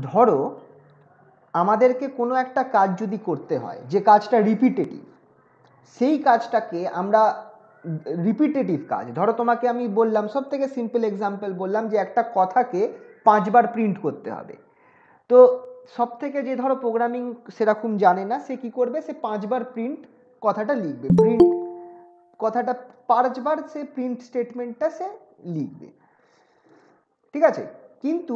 ধরো আমাদেরকে কোনো একটা কাজ যদি করতে হয়, যে কাজটা রিপিটেটিভ, সেই কাজটাকে আমরা রিপিটেটিভ কাজ, ধরো তোমাকে আমি বললাম, সব থেকে সিম্পল এক্সাম্পল বললাম যে একটা কথাকে 5বার প্রিন্ট করতে হবে। তো সব থেকে যে ধরো প্রোগ্রামিং সেরকম জানে না, সে কি করবে, সে 5বার প্রিন্ট কথাটা লিখবে, প্রিন্ট কথাটা 5বার সে প্রিন্ট স্টেটমেন্টটা সে লিখবে, ঠিক আছে। কিন্তু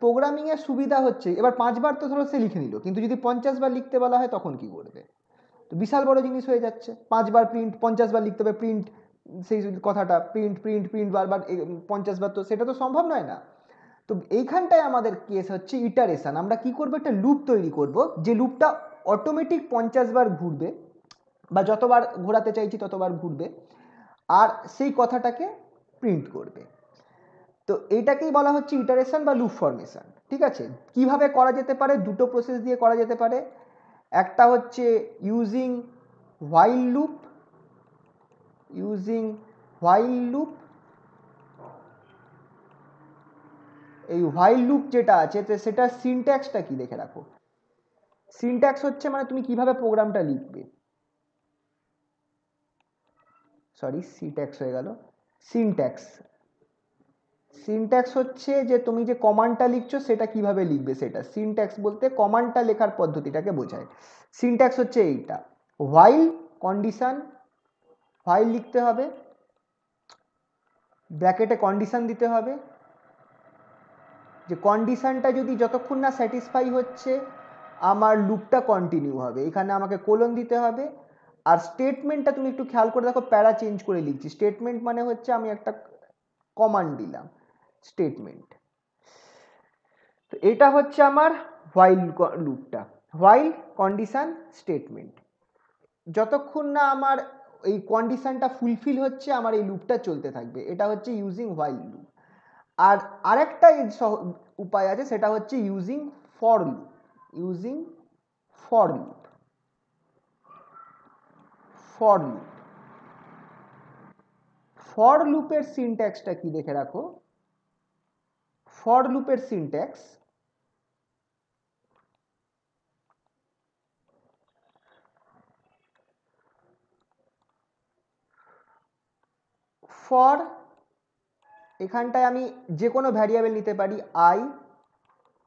প্রোগ্রামিংয়ের সুবিধা হচ্ছে, এবার 5বার তো ধরো সে লিখে নিল, কিন্তু যদি 50বার লিখতে বলা হয় তখন কি করবে? তো বিশাল বড় জিনিস হয়ে যাচ্ছে, 5বার প্রিন্ট, 50বার লিখতে হবে প্রিন্ট, সেই কথাটা প্রিন্ট প্রিন্ট প্রিন্ট বারবার 50বার, তো সেটা তো সম্ভব নয় না। তো এইখানটায় আমাদের কেস হচ্ছে ইটারেশন। আমরা কি করবো, একটা লুপ তৈরি করব, যে লুপটা অটোমেটিক 50বার ঘুরবে, বা যতবার ঘোরাতে চাইছি ততবার ঘুরবে, আর সেই কথাটাকে প্রিন্ট করবে। তো এইটাকেই বলা হচ্ছে ইটারেশন বা লুপ ফরমেশন, ঠিক আছে। কিভাবে করা যেতে পারে? দুটো প্রসেস দিয়ে করা যেতে পারে। একটা হচ্ছে ইউজিং হোয়াইল লুপ, এই হোয়াইল লুপ যেটা আছে সেটার সিনট্যাক্সটা কি দেখে রাখো। সিনট্যাক্স হচ্ছে মানে তুমি কিভাবে প্রোগ্রামটা লিখবে, সরি সিট্যাক্স হয়ে গেল, সিনট্যাক্স। সিনট্যাক্স হচ্ছে যে তুমি যে কমান্ডটা লিখছো সেটা কিভাবে লিখবে, সেটা সিনট্যাক্স বলতে কমান্ডটা লেখার পদ্ধতিটাকে বোঝায়। সিনট্যাক্স হচ্ছে এইটা, হোয়াইল কন্ডিশন, হোয়াইল লিখতে হবে, ব্র্যাকেটে কন্ডিশন দিতে হবে, যে কন্ডিশনটা যদি যতক্ষণ না স্যাটিসফাই হচ্ছে আমার লুপটা কন্টিনিউ হবে, এখানে আমাকে কোলন দিতে হবে। আর স্টেটমেন্টটা তুমি একটু খেয়াল করে দেখো, প্যারা চেঞ্জ করে লিখছি, স্টেটমেন্ট মানে হচ্ছে আমি একটা কমান্ড দিলাম, স্টেটমেন্ট। তো এটা হচ্ছে আমার হোয়াইল লুপটা, হোয়াইল কন্ডিশন স্টেটমেন্ট। যতক্ষণ না আমার এই কন্ডিশনটা ফুলফিল হচ্ছে আমার এই লুপটা চলতে থাকবে, এটা হচ্ছে ইউজিং হোয়াইল লুপ। আর আরেকটা উপায় আছে, সেটা হচ্ছে using for loop, using for loop, for loop. For লুপের সিনট্যাক্সটা কি দেখে রাখো। ফর লুপের সিনট্যাক্স ফর, এখানটায় আমি যে কোনো ভ্যারিয়েবল নিতে পারি, আই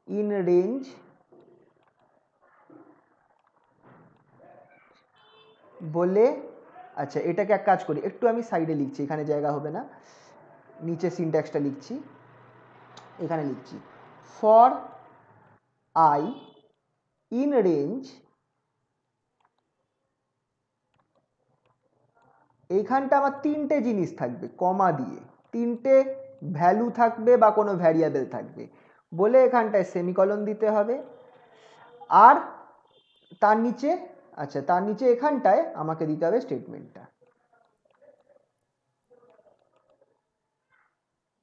ইন রেঞ্জ বলে, আচ্ছা এটাকে এক কাজ করি, একটু আমি সাইডে লিখছি, এখানে জায়গা হবে না, নিচে সিনট্যাক্সটা লিখছি, এখানে লিখছি ফর আই ইন রেঞ্জ, এইখানটা আমার 3টে জিনিস থাকবে কমা দিয়ে, 3টে ভ্যালু থাকবে বা কোনো ভ্যারিয়েবল থাকবে বলে এখানটায় সেমিকলন দিতে হবে। আর তার নিচে, আচ্ছা তার নিচে এখানটায় আমাকে দিতে হবে স্টেটমেন্টটা,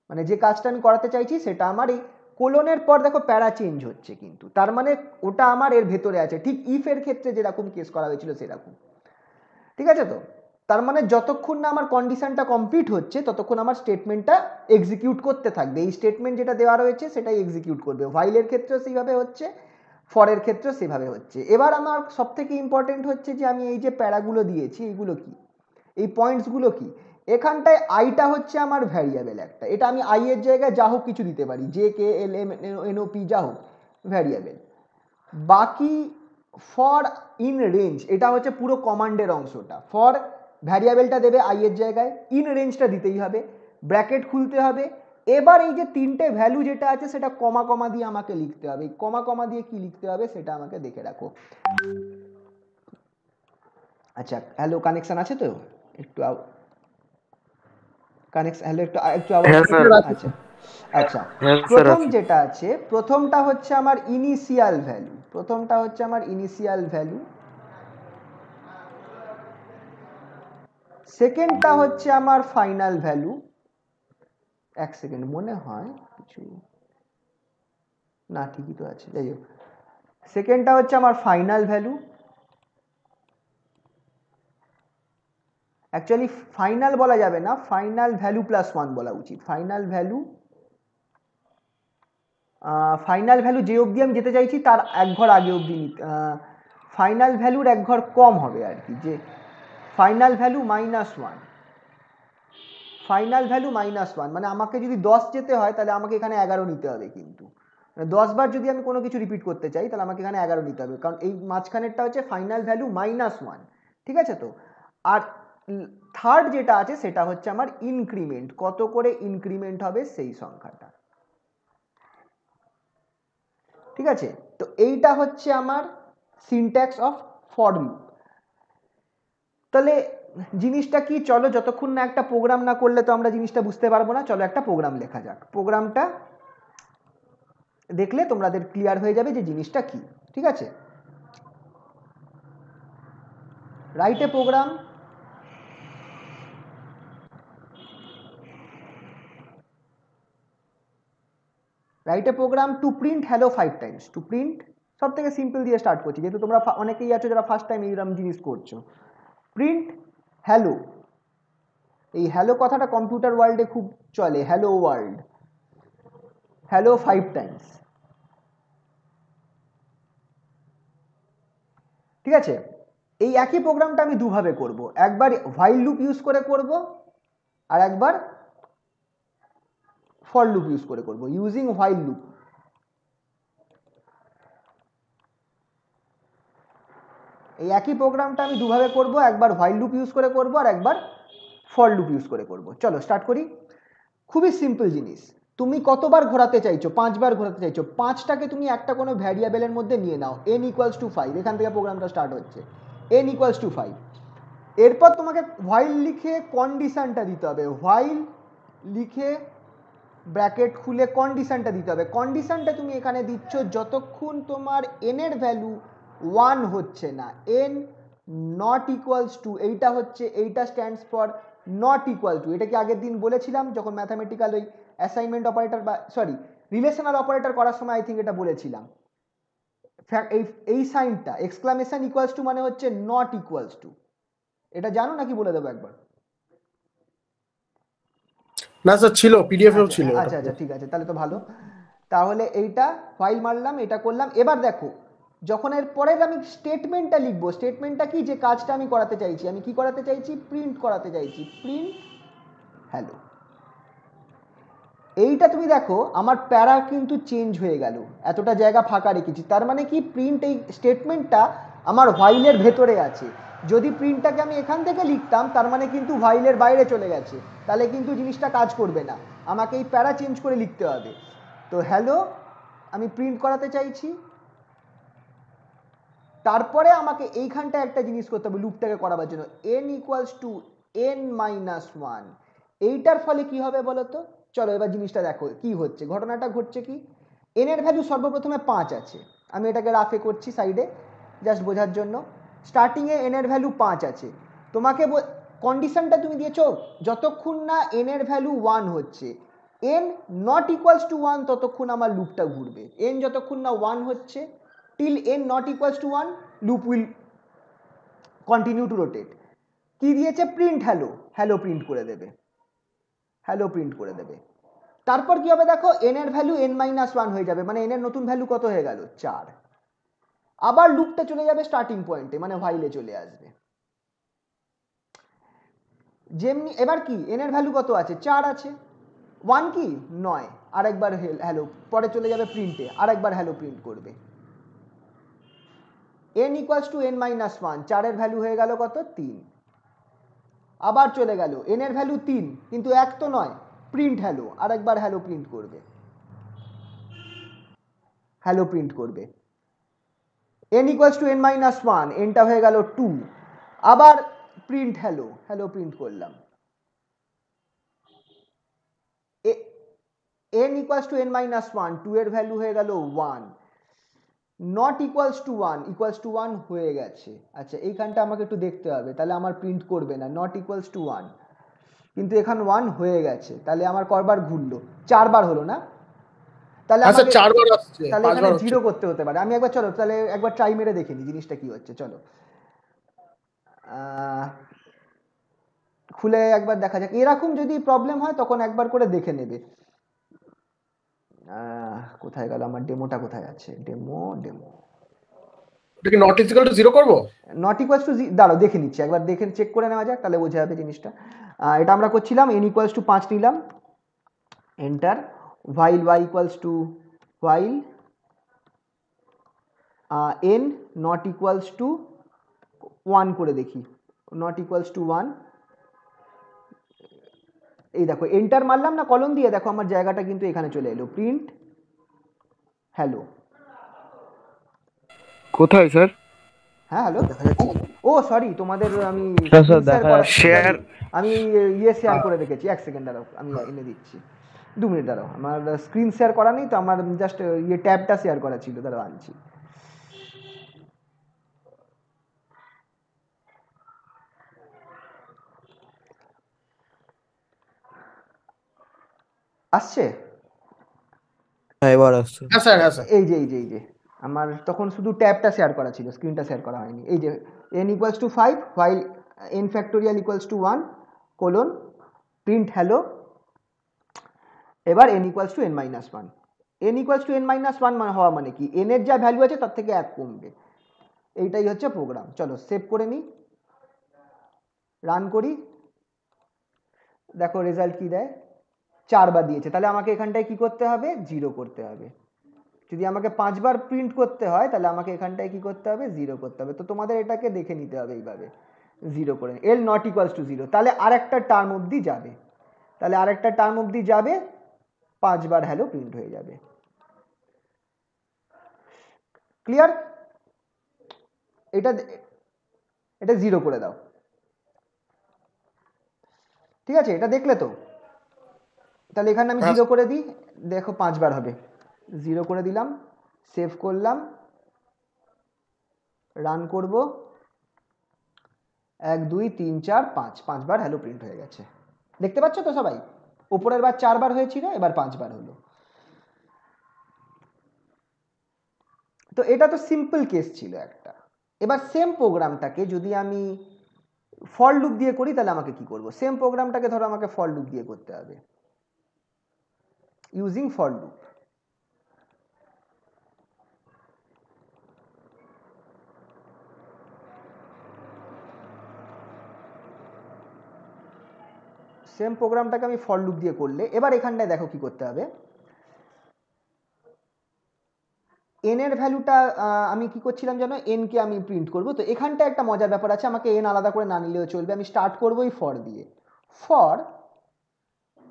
মানে যে কাজটা আমি করাতে চাইছি সেটা আমার এই কোলনের পর দেখো প্যারা চেঞ্জ হচ্ছে, কিন্তু তার মানে ওটা আমার এর ভেতরে আছে, ঠিক ইফের ক্ষেত্রে যেরকম কেস করা হয়েছিল সেরকম, ঠিক আছে। তো তার মানে যতক্ষণ না আমার কন্ডিশনটা কমপ্লিট হচ্ছে ততক্ষণ আমার স্টেটমেন্টটা এক্সিকিউট করতে থাকবে, এই স্টেটমেন্ট যেটা দেওয়া রয়েছে সেটাই এক্সিকিউট করবে। হোয়াইলের ক্ষেত্রেও সেইভাবে হচ্ছে, ফরের ক্ষেত্রেও সেভাবে হচ্ছে। এবার আমার সব থেকে ইম্পর্টেন্ট হচ্ছে যে আমি এই যে প্যারাগুলো দিয়েছি এইগুলো কি, এই পয়েন্টসগুলো কি। এখানটায় আইটা হচ্ছে আমার ভ্যারিয়েবল একটা, এটা আমি আই এর জায়গায় যা হোক কিছু দিতে পারি, J K L M N O P যা হোক ভ্যারিয়েবল। বাকি ফর ইন রেঞ্জ, এটা হচ্ছে পুরো কমান্ডের অংশটা, ফর ভ্যারিয়েবলটা দেবে আই এর জায়গায়, ইন রেঞ্জটা দিতেই হবে, ব্র্যাকেট খুলতে হবে। এবার এই যে 3টে ভ্যালু যেটা আছে সেটা কমা কমা দিয়ে আমাকে লিখতে হবে, কমা কমা দিয়ে কি লিখতে হবে সেটা আমাকে দেখে রাখো। আচ্ছা হ্যালো, কানেকশন আছে তো? একটু কানেকশন, হ্যালো একটু একটু আওয়াজ। আচ্ছা আচ্ছা, প্রথম যেটা আছে, প্রথমটা হচ্ছে আমার ইনিশিয়াল ভ্যালু, প্রথমটা হচ্ছে আমার ইনিশিয়াল ভ্যালু, সেকেন্ডটা হচ্ছে আমার ফাইনাল ভ্যালু। এক সেকেন্ড, মনে হয় কিছু না, ঠিকই তো আছে, যাই হোক, সেকেন্ডটা হচ্ছে আমার ফাইনাল ভ্যালু। অ্যাকচুয়ালি ফাইনাল বলা যাবে না, ফাইনাল ভ্যালু প্লাস 1 বলা উচিত, ফাইনাল ভ্যালু ফাইনাল ভ্যালু যে অবধি আমি যেতে চাইছি তার এক ঘর আগে অবধি ফাইনাল ভ্যালুর এক ঘর কম হবে আর কি, যে ফাইনাল ভ্যালু -1, ফাইনাল ভ্যালু -1 মানে আমাকে যদি 10 যেতে হয় তাহলে আমাকে এখানে 11 নিতে হবে, কিন্তু 10 বার যদি আমি কোনো কিছু রিপিট করতে চাই তাহলে আমাকে এখানে 11 নিতে হবে, কারণ এই মাঝখানেরটা হচ্ছে ফাইনাল ভ্যালু -1, ঠিক আছে তো। আর থার্ড যেটা আছে সেটা হচ্ছে আমার ইনক্রিমেন্ট, কত করে ইনক্রিমেন্ট হবে সেই সংখ্যাটা, ঠিক আছে। তো এইটা হচ্ছে আমার সিনট্যাক্স অফ ফর লুপ। তাহলে জিনিসটা কি, চলো যতক্ষণ না একটা প্রোগ্রাম না করলে তো আমরা জিনিসটা বুঝতে পারবো না, চলো একটা প্রোগ্রাম লেখা যাক। প্রোগ্রামটা দেখলে তোমাদের ক্লিয়ার হয়ে যাবে যে জিনিসটা কি, ঠিক আছে। Write a program, write a program to print hello 5 times. To print সব থেকে সিম্পল দিয়ে স্টার্ট করছি, যেহেতু তোমরা অনেকেই আছো যারা ফার্স্ট টাইম এইরকম জিনিস করছো। প্রিন্ট হ্যালো, এই হ্যালো কথাটা কম্পিউটার ওয়ার্ল্ডে খুব চলে, হ্যালো ওয়ার্ল্ড, হ্যালো 5 টাইমস, ঠিক আছে। এই একই প্রোগ্রামটা আমি দুভাবে করব, একবার হোয়াইল লুপ ইউজ করে করব আর একবার ফর লুপ ইউজ করে করব, ইউজিং হোয়াইল লুপ। এই একই প্রোগ্রামটা আমি দুভাবে করব, একবার হোয়াইল লুপ ইউজ করে করব আর একবার ফর লুপ ইউজ করে করব। চলো স্টার্ট করি। খুবই সিম্পল জিনিস, তুমি কতবার ঘোরাতে চাইছো? 5 বার ঘোরাতে চাইছো, 5টাকে তুমি একটা কোনো ভ্যারিয়েবলের মধ্যে নিয়ে নাও, n = 5, এখান থেকে প্রোগ্রামটা স্টার্ট হচ্ছে, n = 5। এরপর তোমাকে হোয়াইল লিখে কন্ডিশনটা দিতে হবে, হোয়াইল লিখে ব্র্যাকেট খুলে কন্ডিশনটা দিতে হবে। কন্ডিশনটা তুমি এখানে দিচ্ছ যতক্ষণ তোমার n এর ভ্যালু 1 হচ্ছে না, n নট ইকুয়ালস টু, এইটা হচ্ছে, এইটা stands for not equal to. এটা কি আগের দিন বলেছিলাম যখন ম্যাথামেটিক্যাল ওই অ্যাসাইনমেন্ট অপারেটর বা সরি রিলেশনাল অপারেটর করার সময় আই থিঙ্ক এটা বলেছিলাম। এই এই সাইনটা এক্সক্লামেশন ইকুয়ালস টু মানে হচ্ছে নট ইকুয়ালস টু, এটা জানো নাকি বলে দেবো একবার? না স্যার, ছিল, পিডিএফেও ছিল। আচ্ছা আচ্ছা ঠিক আছে, তাহলে তো ভালো। তাহলে এইটা ফাইল মারলাম, এটা করলাম। এবার দেখো, যখন এর পরের আমি স্টেটমেন্টটা লিখবো, স্টেটমেন্টটা কি, যে কাজটা আমি করাতে চাইছি, আমি কি করাতে চাইছি, প্রিন্ট করাতে চাইছি, প্রিন্ট হ্যালো। এইটা তুমি দেখো আমার প্যারা কিন্তু চেঞ্জ হয়ে গেল, এতটা জায়গা ফাঁকা রেখেছি, তার মানে কি, প্রিন্ট এই স্টেটমেন্টটা আমার হোয়াইলের ভেতরে আছে। যদি প্রিন্টটাকে আমি এখান থেকে লিখতাম তার মানে কিন্তু হোয়াইলের বাইরে চলে গেছে, তাহলে কিন্তু জিনিসটা কাজ করবে না, আমাকে এই প্যারা চেঞ্জ করে লিখতে হবে। তো হ্যালো আমি প্রিন্ট করাতে চাইছি, তারপরে আমাকে এইখানটা একটা জিনিস করতে হবে লুপটাকে করাবার জন্য, n = n-1। এইটার ফলে কি হবে বলো তো, চলো এবার জিনিসটা দেখো কি হচ্ছে, ঘটনাটা ঘটছে কি, n এর ভ্যালু সর্বপ্রথমে 5 আছে, আমি এটাকে রাফে করছি সাইডে জাস্ট বোঝার জন্য। স্টার্টিংয়ে n এর ভ্যালু 5 আছে, তোমাকে কন্ডিশনটা তুমি দিয়েছো যতক্ষণ না n এর ভ্যালু 1 হচ্ছে, n নট ইকুয়ালস টু 1 ততক্ষণ আমার লুপটা ঘুরবে, n যতক্ষণ না 1 হচ্ছে, till n not equals to 1 loop will continue to rotate। কি দিয়েছে, প্রিন্ট হ্যালো, হ্যালো প্রিন্ট করে দেবে, হ্যালো প্রিন্ট করে দেবে। তারপর কি হবে দেখো, n এর ভ্যালু n-1 হয়ে যাবে, মানে n এর নতুন ভ্যালু কত হয়ে গেল, 4। আবার লুপটা চলে যাবে স্টার্টিং পয়েন্টে, মানে হোয়াইলে চলে আসবে। যেমনি এবার কি, n এর ভ্যালু কত আছে, 4 আছে, 1 কি নয়, আরেকবার হ্যালো, পরে চলে যাবে প্রিন্টে, আরেকবার হ্যালো প্রিন্ট করবে, n = n-1, 4 এর ভ্যালু হয়ে গেল কত, 3। আবার চলে গেল, n এর ভ্যালু 3 কিন্তু 1 তো নয়, প্রিন্ট হ্যালো, আরেকবার হ্যালো প্রিন্ট করবে, হ্যালো প্রিন্ট করবে, n = n-1, nটা হয়ে গেল 2, আবার প্রিন্ট হ্যালো, হ্যালো প্রিন্ট করলাম, n = n-1, 2 এর ভ্যালু হয়ে গেল 1, not equals to 1 equals two 1 হয়ে গেছে। আচ্ছা এইখানটা আমাকে একটু দেখতে হবে, তাহলে আমার প্রিন্ট করবে না, নট ইকুয়ালস টু 1, কিন্তু এখানে 1 হয়ে গেছে, তাহলে আমার কয়বার ঘুরলো, 4 বার হলো না, তাহলে আচ্ছা, আমাকে, 4 বার আসছে, তাহলে 5 এখানে বার হচ্ছে। 0 করতে হতে পারে। আমি একবার, চলো তাহলে একবার ট্রাই মেরে দেখে নি জিনিসটা কি হচ্ছে, চলো খুলে একবার দেখা যাক, এরকম যদি প্রবলেম হয় তখন একবার করে দেখে নেবে। কোথায় গেল আমার ডেমোটা, কোথায় আছে ডেমো? এটা কি নট ইকুয়াল টু 0 করব? নট ইকুয়ালস টু, দাঁড়াও দেখে নিচ্ছি একবার, দেখে চেক করে নেওয়া যাক, তাহলে বোঝা যাবে জিনিসটা। এটা আমরা করছিলাম n ইকুয়ালস টু 5 নিলাম, enter, while y equals to while n not equals to 1 করে দেখি, নট ইকুয়ালস টু 1, এই দেখো এন্টার মারলাম না কলম দিয়ে, দেখো আমার জায়গাটা কিন্তু এখানে চলে এলো, প্রিন্ট হ্যালো। কোথায় স্যার? হ্যাঁ হ্যালো, ও সরি, তোমাদের আমি শেয়ার আমি শেয়ার করে রেখেছি, এক সেকেন্ড দাঁড়াও আমি এনে দিচ্ছি, 2 মিনিট দাঁড়াও, আমার স্ক্রিন শেয়ার করা নেই তো, আমার জাস্ট ট্যাবটা শেয়ার করা ছিল, দাঁড়াও আনছি। আসছে? এবার আসছে। হ্যাঁ স্যার, হ্যাঁ স্যার। এই যে আমার তখন শুধু ট্যাবটা শেয়ার করা ছিল, স্ক্রিনটা শেয়ার করা হয়নি। এই যে n equals two 5 while n factorial equals to 1 colon print hello. এবার n equals two n minus 1, n equals two n minus 1 হওয়া মানে কি, n এর যা ভ্যালু আছে তার থেকে 1 কমবে, এইটাই হচ্ছে প্রোগ্রাম। চলো সেভ করে নিই, রান করি, দেখো রেজাল্ট কি দেয়, 4 বার দিয়েছে, তাহলে আমাকে এখানটায় কি করতে হবে, 0 করতে হবে। যদি আমাকে 5 বার প্রিন্ট করতে হয় তাহলে আমাকে এখানটায় কি করতে হবে, 0 করতে হবে। তো তোমাদের এটাকে দেখে নিতে হবে এইভাবে, 0 করে, এল নট ইকুয়ালস টু 0, তাহলে আরেকটা টার্ম অবধি যাবে, তাহলে আরেকটা টার্ম অবধি যাবে, 5 বার হ্যালো প্রিন্ট হয়ে যাবে। ক্লিয়ার? এটা এটা 0 করে দাও, ঠিক আছে, এটা দেখলে তো, তাহলে এখানে আমি 0 করে দিই, দেখো 5 বার হবে, 0 করে দিলাম, সেভ করলাম, রান করব, 1 2 3 4 5, 5 বার হ্যালো প্রিন্ট হয়ে গেছে, দেখতে পাচ্ছ তো সবাই? উপরের বার 4 বার হয়েছিল, এবার 5 বার হলো। তো এটা তো সিম্পল কেস ছিল একটা। এবার সেম প্রোগ্রামটাকে যদি আমি ফর লুপ দিয়ে করি তাহলে আমাকে কি করব, সেম প্রোগ্রামটাকে ধরো আমাকে ফর লুপ দিয়ে করতে হবে, ইউজিং ফর লুপ। সেম প্রোগ্রামটাকে আমি ফর লুপ দিয়ে করলে, এবার এখানটায় দেখো কি করতে হবে, এন এর ভ্যালুটা আমি কি করছিলাম জানো, এন কে আমি প্রিন্ট করব। তো এখানটা একটা মজার ব্যাপার আছে, আমাকে এন আলাদা করে না নিলেও চলবে, আমি স্টার্ট করবোই ফর দিয়ে, ফর,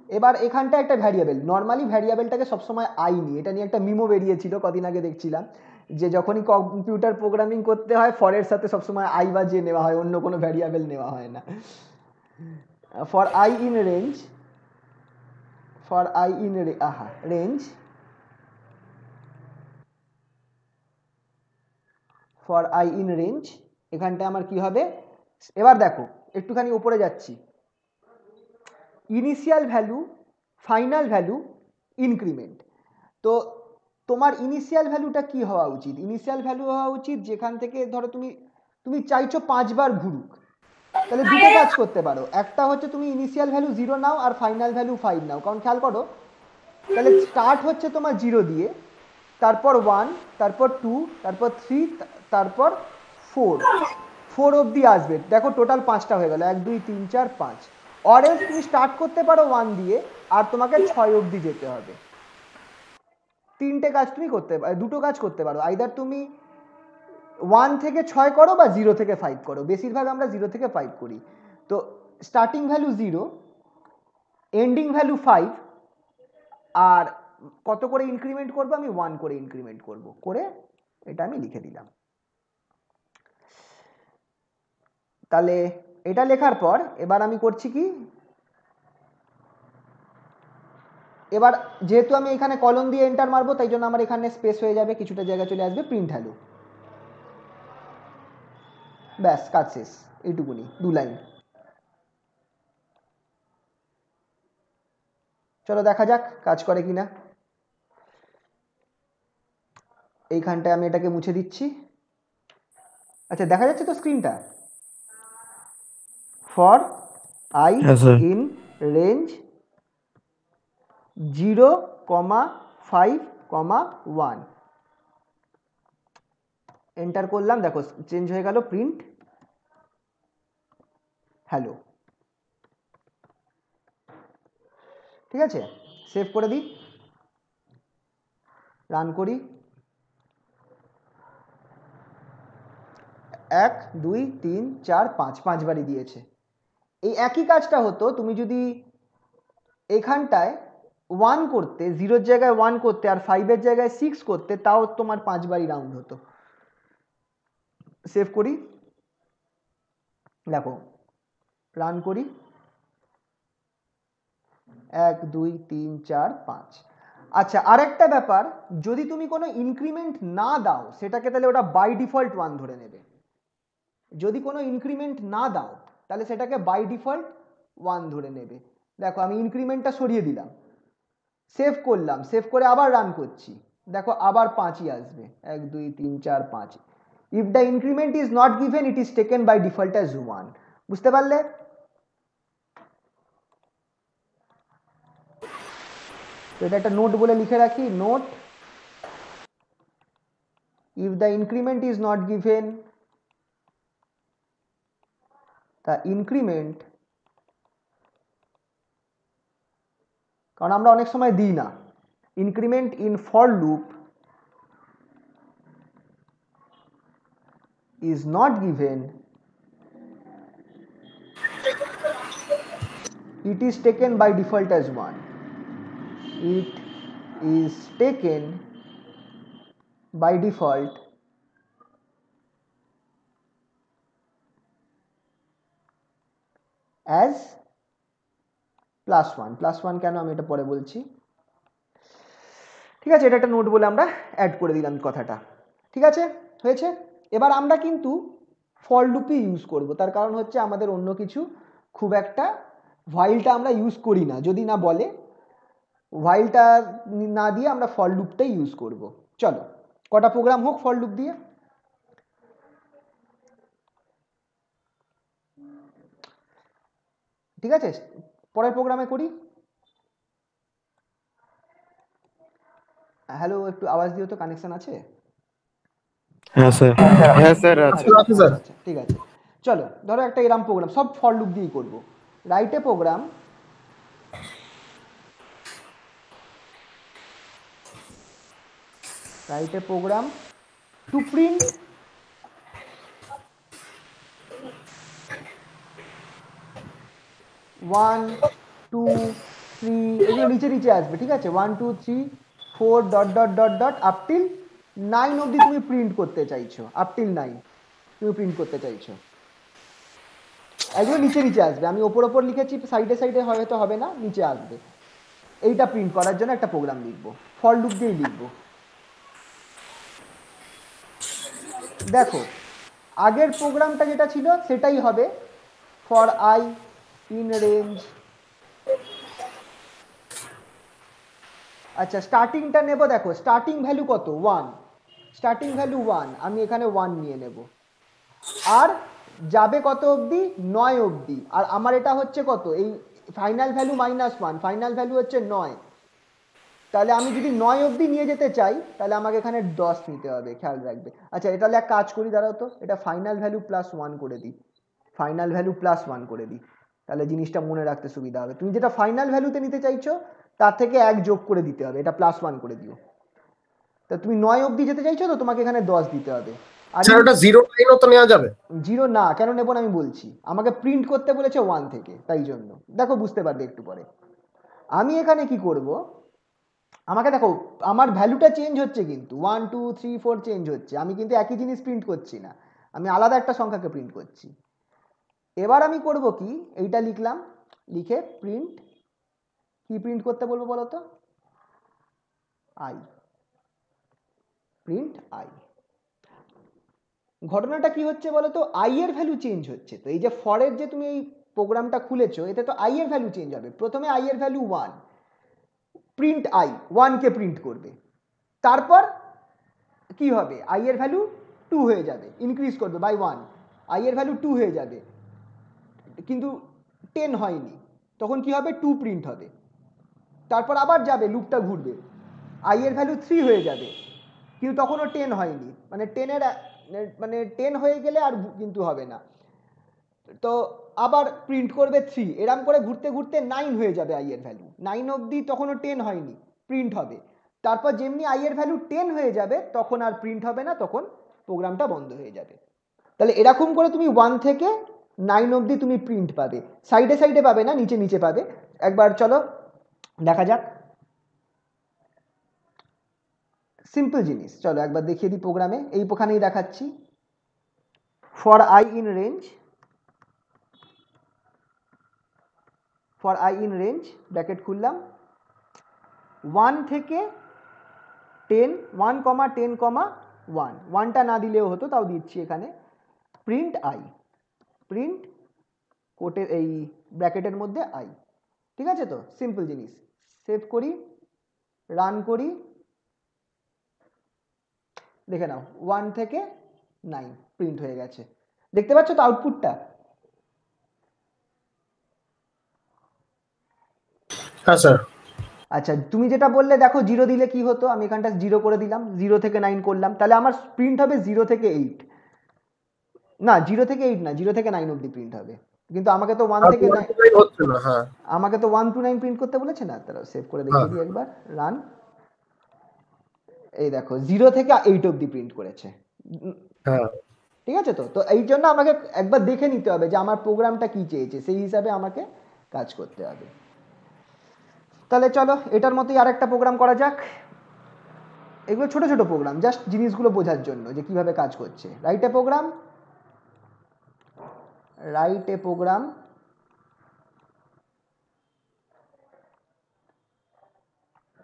এবার এখানটা একটা ভ্যারিয়েবল, নর্মালি ভ্যারিয়েবলটাকে সবসময় আই নিয়ে, এটা নিয়ে একটা মিমো বেরিয়েছিল কদিন আগে দেখছিলাম, যে যখনই কম্পিউটার প্রোগ্রামিং করতে হয় ফরের সাথে সবসময় আই বা জে নেওয়া হয়, অন্য কোনো ভ্যারিয়েবল নেওয়া হয় না। For i in range, for i in range, for i in range, এখানটায় আমার কি হবে, এবার দেখো একটুখানি উপরে যাচ্ছি, initial value, final value, increment. তো তোমার ইনিশিয়াল ভ্যালুটা কি হওয়া উচিত, ইনিশিয়াল ভ্যালু হওয়া উচিত যেখান থেকে ধরো তুমি চাইছো 5 বার ঘুরুক, তাহলে দুটো কাজ করতে পারো, একটা হচ্ছে তুমি ইনিশিয়াল ভ্যালু 0 নাও আর ফাইনাল ভ্যালু 5 নাও, কারণ খেয়াল করো, তাহলে স্টার্ট হচ্ছে তোমার 0 দিয়ে, তারপর 1, তারপর 2, তারপর 3, তারপর 4 অবধি আসবে, দেখো টোটাল 5টা হয়ে গেল, 1 2 3 4 5। অরেঞ্জ তুমি স্টার্ট করতে পারো 1 দিয়ে, আর তোমাকে 6 অবধি যেতে হবে। তিনটে কাজ তুমি করতে পারো, দুটো কাজ করতে পারো, আইদার তুমি 1 থেকে 6 করো বা 0 থেকে 5 করো, বেশিরভাগ আমরা 0 থেকে 5 করি। তো স্টার্টিং ভ্যালু 0, এন্ডিং ভ্যালু 5, আর কত করে ইনক্রিমেন্ট করবো, আমি 1 করে ইনক্রিমেন্ট করব, করে এটা আমি লিখে দিলাম। তাহলে এটা লেখার পর এবার আমি করছি কি, এবার যেহেতু আমি এখানে কলম দিয়ে এন্টার মারবো, তাই জন্য আমার এখানে স্পেস হয়ে যাবে, কিছুটা জায়গা চলে আসবে, প্রিন্ট হ্যালো, ব্যাস কাজ শেষ, এইটুকুনি, 2 লাইন। চলো দেখা যাক কাজ করে কিনা। এইখানটায় আমি এটাকে মুছে দিচ্ছি, আচ্ছা দেখা যাচ্ছে তো স্ক্রিনটা, for i in range 0, 5,1 enter করলাম, দেখো চেঞ্জ হয়ে গেল প্রিন্ট হ্যালো। ঠিক আছে, সেভ করে দিই, রান করি। 1 2 3 4 5 5বারই দিয়েছে। এই একই কাজটা হতো তুমি যদি এখানটায় 1 করতে, 0-র জায়গায় 1 করতে আর 5-এর জায়গায় 6 করতে, তাও তোমার 5বারই রাউন্ড হতো। সেভ করি, দেখো রান করি, 1 2 3 4 5। আচ্ছা, আরেকটা ব্যাপার, যদি তুমি কোনো ইনক্রিমেন্ট না দাও সেটাকে তাহলে ওটা বাই ডিফল্ট 1 ধরে নেবে। যদি কোনো ইনক্রিমেন্ট না দাও তাহলে সেটাকে বাই ডিফল্ট 1 ধরে নেবে। দেখো আমি ইনক্রিমেন্টটা সরিয়ে দিলাম, সেভ করলাম, সেভ করে আবার রান করছি, দেখো আবার 5ই আসবে, 1 2 3 4 5। If the increment is not given it is taken by default as 1। বুঝতে পারলে? তো এটা একটা নোট বলে লিখে রাখি, note, if the increment is not given, the increment, কারণ আমরা অনেক সময় দিই না, increment in for loop is not given, it is taken by default as 1. It is taken by default as +1। +1 কেন আমি এটা পরে বলছি। ঠিক আছে, এটা একটা নোট বলে আমরা অ্যাড করে দিলাম কথাটা। ঠিক আছে, হয়েছে। এবার আমরা কিন্তু ফর লুপই ইউজ করব, তার কারণ হচ্ছে আমাদের অন্য কিছু খুব একটা হোয়াইলটা আমরা ইউজ করি না, যদি না বলে হোয়াইলটা না দিয়ে আমরা ফর লুপটাই ইউজ করব। চলো কটা প্রোগ্রাম হোক ফর লুপ দিয়ে। ঠিক আছে, পরের প্রোগ্রামে করি। হ্যালো, একটু আওয়াজ দিও তো, কানেকশন আছে? হ্যাঁ স্যার, হ্যাঁ স্যার আছে। আছে স্যার। আচ্ছা ঠিক আছে, চলো ধরো একটা এরম প্রোগ্রাম, সব ফর লুপ দিয়েই করব। Write a program, write a program to print one two three, এগুলো নিচে নিচে আসবে। ঠিক আছে, 1 2 3 4 dot dot dot dot up till 9 অবধি তুমি প্রিন্ট করতে চাইছো, আপ টিল 9 তুমি প্রিন্ট করতে চাইছো, এগুলো নিচে নিচে আসবে। আমি ওপর ওপর লিখেছি, সাইডে সাইডে হয়তো হবে না, নিচে আসবে। এইটা প্রিন্ট করার জন্য একটা প্রোগ্রাম লিখবো, ফর লুপ দিয়েই লিখবো। দেখো আগের প্রোগ্রামটা যেটা ছিল সেটাই হবে, ফর আই ইন রেঞ্জ। আচ্ছা স্টার্টিংটা নেব, দেখো স্টার্টিং ভ্যালু কত, 1, স্টার্টিং ভ্যালু 1, আমি এখানে 1 নিয়ে নেব। আর যাবে কত অবধি, 9 অবধি। আর আমার এটা হচ্ছে কত, এই ফাইনাল ভ্যালু -1, ফাইনাল ভ্যালু হচ্ছে 9। তাহলে আমি যদি 9 অবধি নিয়ে যেতে চাই তাহলে আমাকে এখানে 10 নিতে হবে, খেয়াল রাখবে। আচ্ছা এটা তাহলে এক কাজ করি, দাঁড়াও তো, এটা ফাইনাল ভ্যালু +1 করে দিই, ফাইনাল ভ্যালু +1 করে দিই, তাহলে জিনিসটা মনে রাখতে সুবিধা হবে। তুমি যেটা ফাইনাল ভ্যালুতে নিতে চাইছো তার থেকে 1 যোগ করে দিতে হবে, এটা +1 করে দিও। তা তুমি 9 অবধি যেতে চাইছো তো তোমাকে এখানে 10 দিতে হবে। আর স্যার ওটা 0 লাইনও তো নেওয়া যাবে? 0 না, কেন নেবো না আমি বলছি, আমাকে প্রিন্ট করতে বলেছে 1 থেকে, তাই জন্য। দেখো বুঝতে পারবে একটু পরে। আমি এখানে কি করব, আমাকে দেখো আমার ভ্যালুটা চেঞ্জ হচ্ছে কিন্তু 1 2 3 4 চেঞ্জ হচ্ছে, আমি কিন্তু একই জিনিস প্রিন্ট করছি না, আমি আলাদা একটা সংখ্যাকে প্রিন্ট করছি। এবার আমি করব কি, এইটা লিখলাম, লিখে প্রিন্ট, কি প্রিন্ট করতে বলবো বলো তো, আই, প্রিন্ট আই। ঘটনাটা কি হচ্ছে বলো তো, আই এর ভ্যালু চেঞ্জ হচ্ছে। তো এই যে ফরের যে তুমি এই প্রোগ্রামটা খুলেছো, এতে তো আই এর ভ্যালু চেঞ্জ হবে। প্রথমে আই এর value 1, print I, 1 K print করবে। তারপর কি হবে, আই এর ভ্যালু 2 হয়ে যাবে, ইনক্রিজ করবে বাই 1, আই এর ভ্যালু 2 হয়ে যাবে, কিন্তু 10 হয়নি, তখন কি হবে, 2 প্রিন্ট হবে। তারপর আবার যাবে, লুপটা ঘুরবে, আই এর ভ্যালু 3 হয়ে যাবে, কিন্তু তখনও 10 হয়নি, মানে 10 হয়ে গেলে আর কিন্তু হবে না। তো আবার প্রিন্ট করবে 3, এরম করে ঘুরতে ঘুরতে 9 হয়ে যাবে আই এর ভ্যালু, 9 অবধি তখনও 10 হয়নি, প্রিন্ট হবে। তারপর যেমনি আই এর ভ্যালু 10 হয়ে যাবে তখন আর প্রিন্ট হবে না, তখন প্রোগ্রামটা বন্ধ হয়ে যাবে। তাহলে এরকম করে তুমি 1 থেকে 9 অবধি তুমি প্রিন্ট পাবে, সাইডে সাইডে পাবে না, নিচে নিচে পাবে। একবার চলো দেখা যাক, সিম্পল জিনিস, চলো একবার দেখিয়ে দিই প্রোগ্রামে, এইখানেই দেখাচ্ছি। For i in range, for i in range bracket খুললাম, 1 থেকে 10, 1, 10, 1, 1টা না দিলেও হতো, তাও দিচ্ছি এখানে। প্রিন্ট আই, প্রিন্ট কোটের এই ব্র্যাকেটের মধ্যে আই, ঠিক আছে? তো সিম্পল জিনিস, সেভ করি, রান করি, দেখে নাও 1 থেকে 9 প্রিন্ট হয়ে গেছে। দেখতে পাচ্ছ তো আউটপুটটা? হ্যাঁ স্যার। আচ্ছা, তুমি যেটা বললে দেখো 0 দিলে কি হতো, আমি এখানটা 0 করে দিলাম, 0 থেকে 9 করলাম, তাহলে আমার প্রিন্ট হবে 0 থেকে 8, না 0 থেকে 8 না, 0 থেকে 9 অবধি প্রিন্ট হবে, কিন্তু আমাকে তো 1 থেকে 9 হচ্ছে না। হ্যাঁ, আমাকে তো 1 to 9 প্রিন্ট করতে বলেছে না। তাহলে সেভ করে দেখিয়ে দিই একবার, রান। এই দেখো 0 থেকে 8 অবধি প্রিন্ট করেছে। হ্যাঁ ঠিক আছে? তো তো এই জন্য আমাকে একবার দেখে নিতে হবে যে আমার প্রোগ্রামটা কি চেয়েছে, সেই হিসাবে আমাকে কাজ করতে হবে। তাহলে চলো এটার মতোই আরেকটা প্রোগ্রাম করা যাক। এগুলো ছোট ছোট প্রোগ্রাম, জাস্ট জিনিসগুলো বোঝার জন্য যে কিভাবে কাজ করছে। Write a program, write a program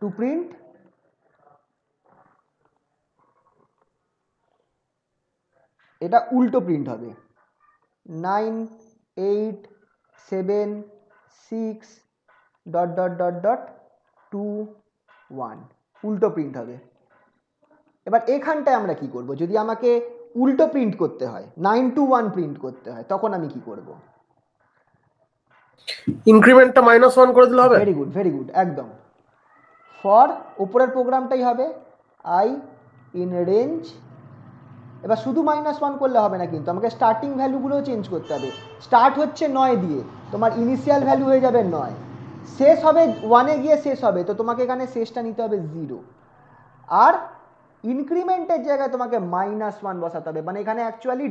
to print এটা উল্টো প্রিন্ট হবে, 9, 8, 7, 6, ডট ডট ডট ডট 2, 1, উল্টো প্রিন্ট হবে। এবার এখানটায় আমরা কি করব, যদি আমাকে উল্টো প্রিন্ট করতে হয়, 9 to 1 প্রিন্ট করতে হয়, তখন আমি কি করব? ইনক্রিমেন্টটা -1 করে দিলে হবে। ভেরি গুড, ভেরি গুড, একদম। ফর উপরের প্রোগ্রামটাই হবে আই ইন রেঞ্জ। এবার শুধু -1 করলে হবে না, কিন্তু আমাকে স্টার্টিং ভ্যালুগুলোও চেঞ্জ করতে হবে। স্টার্ট হচ্ছে 9 দিয়ে, তোমার ইনিশিয়াল ভ্যালু হয়ে যাবে 9, শেষ হবে 1-এ গিয়ে শেষ হবে, তো তোমাকে এখানে শেষটা নিতে হবে 0, আর ইনক্রিমেন্টের জায়গায় তোমাকে -1 বসাতে হবে। মানে এখানে অ্যাকচুয়ালি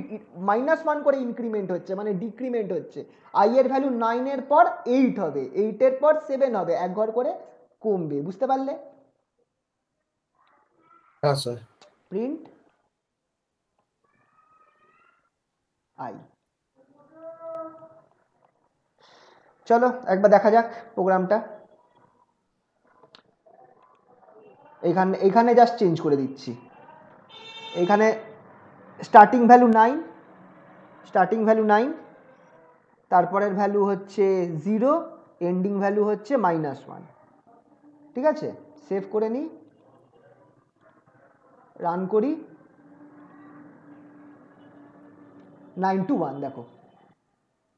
-1 করে ইনক্রিমেন্ট হচ্ছে, মানে ডিক্রিমেন্ট হচ্ছে। আই এর ভ্যালু 9 এর পর 8 হবে, 8 এর পর 7 হবে, এক ঘর করে কমবে। বুঝতে পারলে? হ্যাঁ স্যার। Print I. চলো একবার দেখা যাক প্রোগ্রামটা। এইখানে জাস্ট চেঞ্জ করে দিচ্ছি। এইখানে স্টার্টিং ভ্যালু 9, স্টার্টিং ভ্যালু 9, তারপরের ভ্যালু হচ্ছে 0, এন্ডিং ভ্যালু হচ্ছে -1। ঠিক আছে? সেভ করে নিই, রান করি, 9 to 1 দেখো,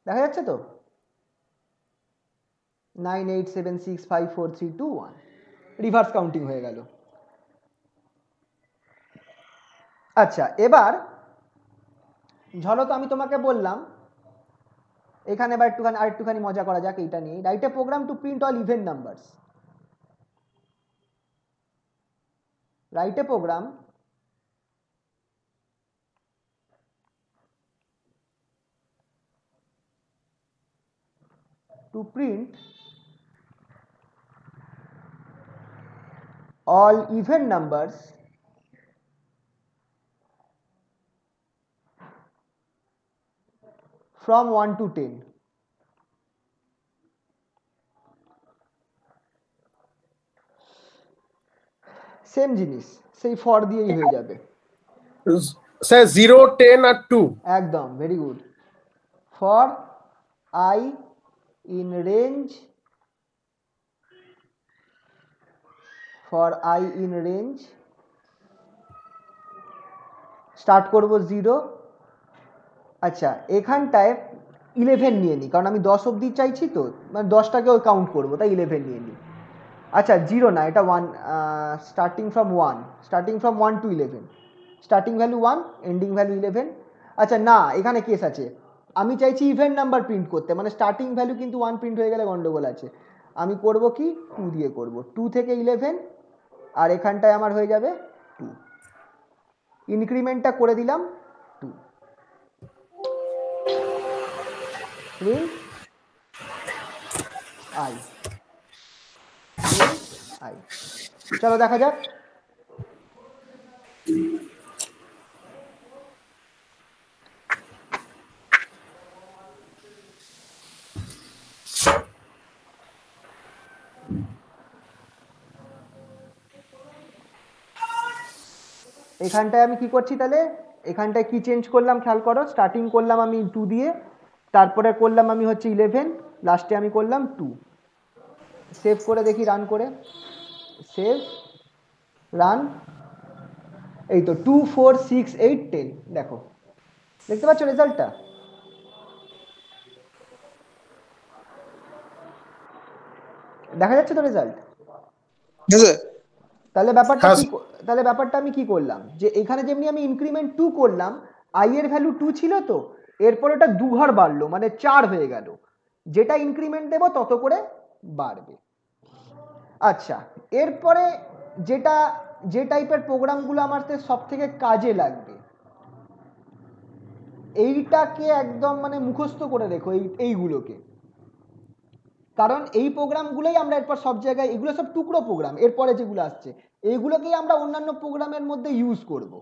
দেখা যাচ্ছে তো? 9, 8, 7, 6, 5, 4, 3, 2, 1, রিভার্স কাউন্টিং হয়ে গেল। আচ্ছা, এবার ঝলো, তো আমি তোমাকে বললাম এখানে এবার আরেকটুখানি মজা করা যাক এইটা নিয়ে। Write a program to print all even numbers. Write a program to print all even numbers from 1 to 10. Same জিনিস, সেই ফর দিয়েই হয়ে যাবে। স্যার 0, 10 আর 2। একদম, very good. For i in range, for i in range start করব 0। আচ্ছা, এখানটায় 11 নিয়ে নিই, কারণ আমি 10 অবধি চাইছি, তো মানে 10টাকেও কাউন্ট করবো, তাই 11 নিয়ে নিই। আচ্ছা 0 না, এটা 1, starting from 1 to 11, starting value 1, ending value 11। আচ্ছা না, এখানে কেস আছে, আমি চাইছি ইভেন্ট নাম্বার প্রিন্ট করতে, মানে স্টার্টিং ভ্যালু কিন্তু 1 প্রিন্ট হয়ে গেলে গন্ডগোল আছে। আমি করব কি 2 দিয়ে করব, 2 থেকে 11, আর এখানটায় আমার হয়ে যাবে 2, ইনক্রিমেন্টটা করে দিলাম 2, প্রিন্ট আই, আই। চলো দেখা যাক। এখানটায় আমি কি করছি তাহলে, এখানটায় কি চেঞ্জ করলাম খেয়াল করো, স্টার্টিং করলাম আমি 2 দিয়ে, তারপরে করলাম আমি হচ্ছে 11, লাস্টে আমি করলাম 2। সেভ করে দেখি, রান করে, সেভ, রান, এই তো 2 4 6 8 10, দেখো দেখতে পাচ্ছ রেজাল্টটা? দেখা যাচ্ছে তো রেজাল্ট? তাহলে ব্যাপারটা আমি কি করলাম, যে এখানে যেমনি আমি ইনক্রিমেন্ট 2 করলাম, আই এর ভ্যালু 2 ছিল তো, এরপর এটা 2 ঘর বাড়লো, মানে 4 হয়ে গেল, যেটা ইনক্রিমেন্ট দেবো তত করে বাড়বে। আচ্ছা, এরপরে যে টাইপের প্রোগ্রামগুলো আমার সব থেকে কাজে লাগবে, এইটাকে একদম মানে মুখস্থ করে রেখো, এইগুলোকে, কারণ এই প্রোগ্রামগুলোই আমরা এরপর সব জায়গায়, এগুলো সব টুকরো প্রোগ্রাম, এরপরে যেগুলো আসছে এইগুলোকেই আমরা অন্যান্য প্রোগ্রামের মধ্যে ইউজ করব।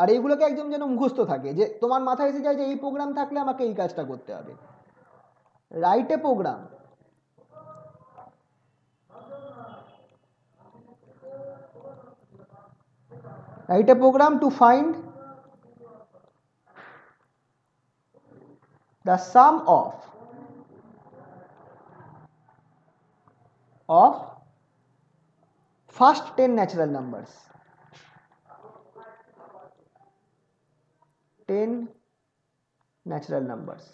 আর এইগুলোকে একদম যেন মুখস্থ থাকে, যে তোমার মাথায় এসে যায় যে এই প্রোগ্রাম থাকলে আমাকে এই কাজটা করতে হবে। Write a program, write a program to find the sum of first 10 natural numbers, 10 natural numbers।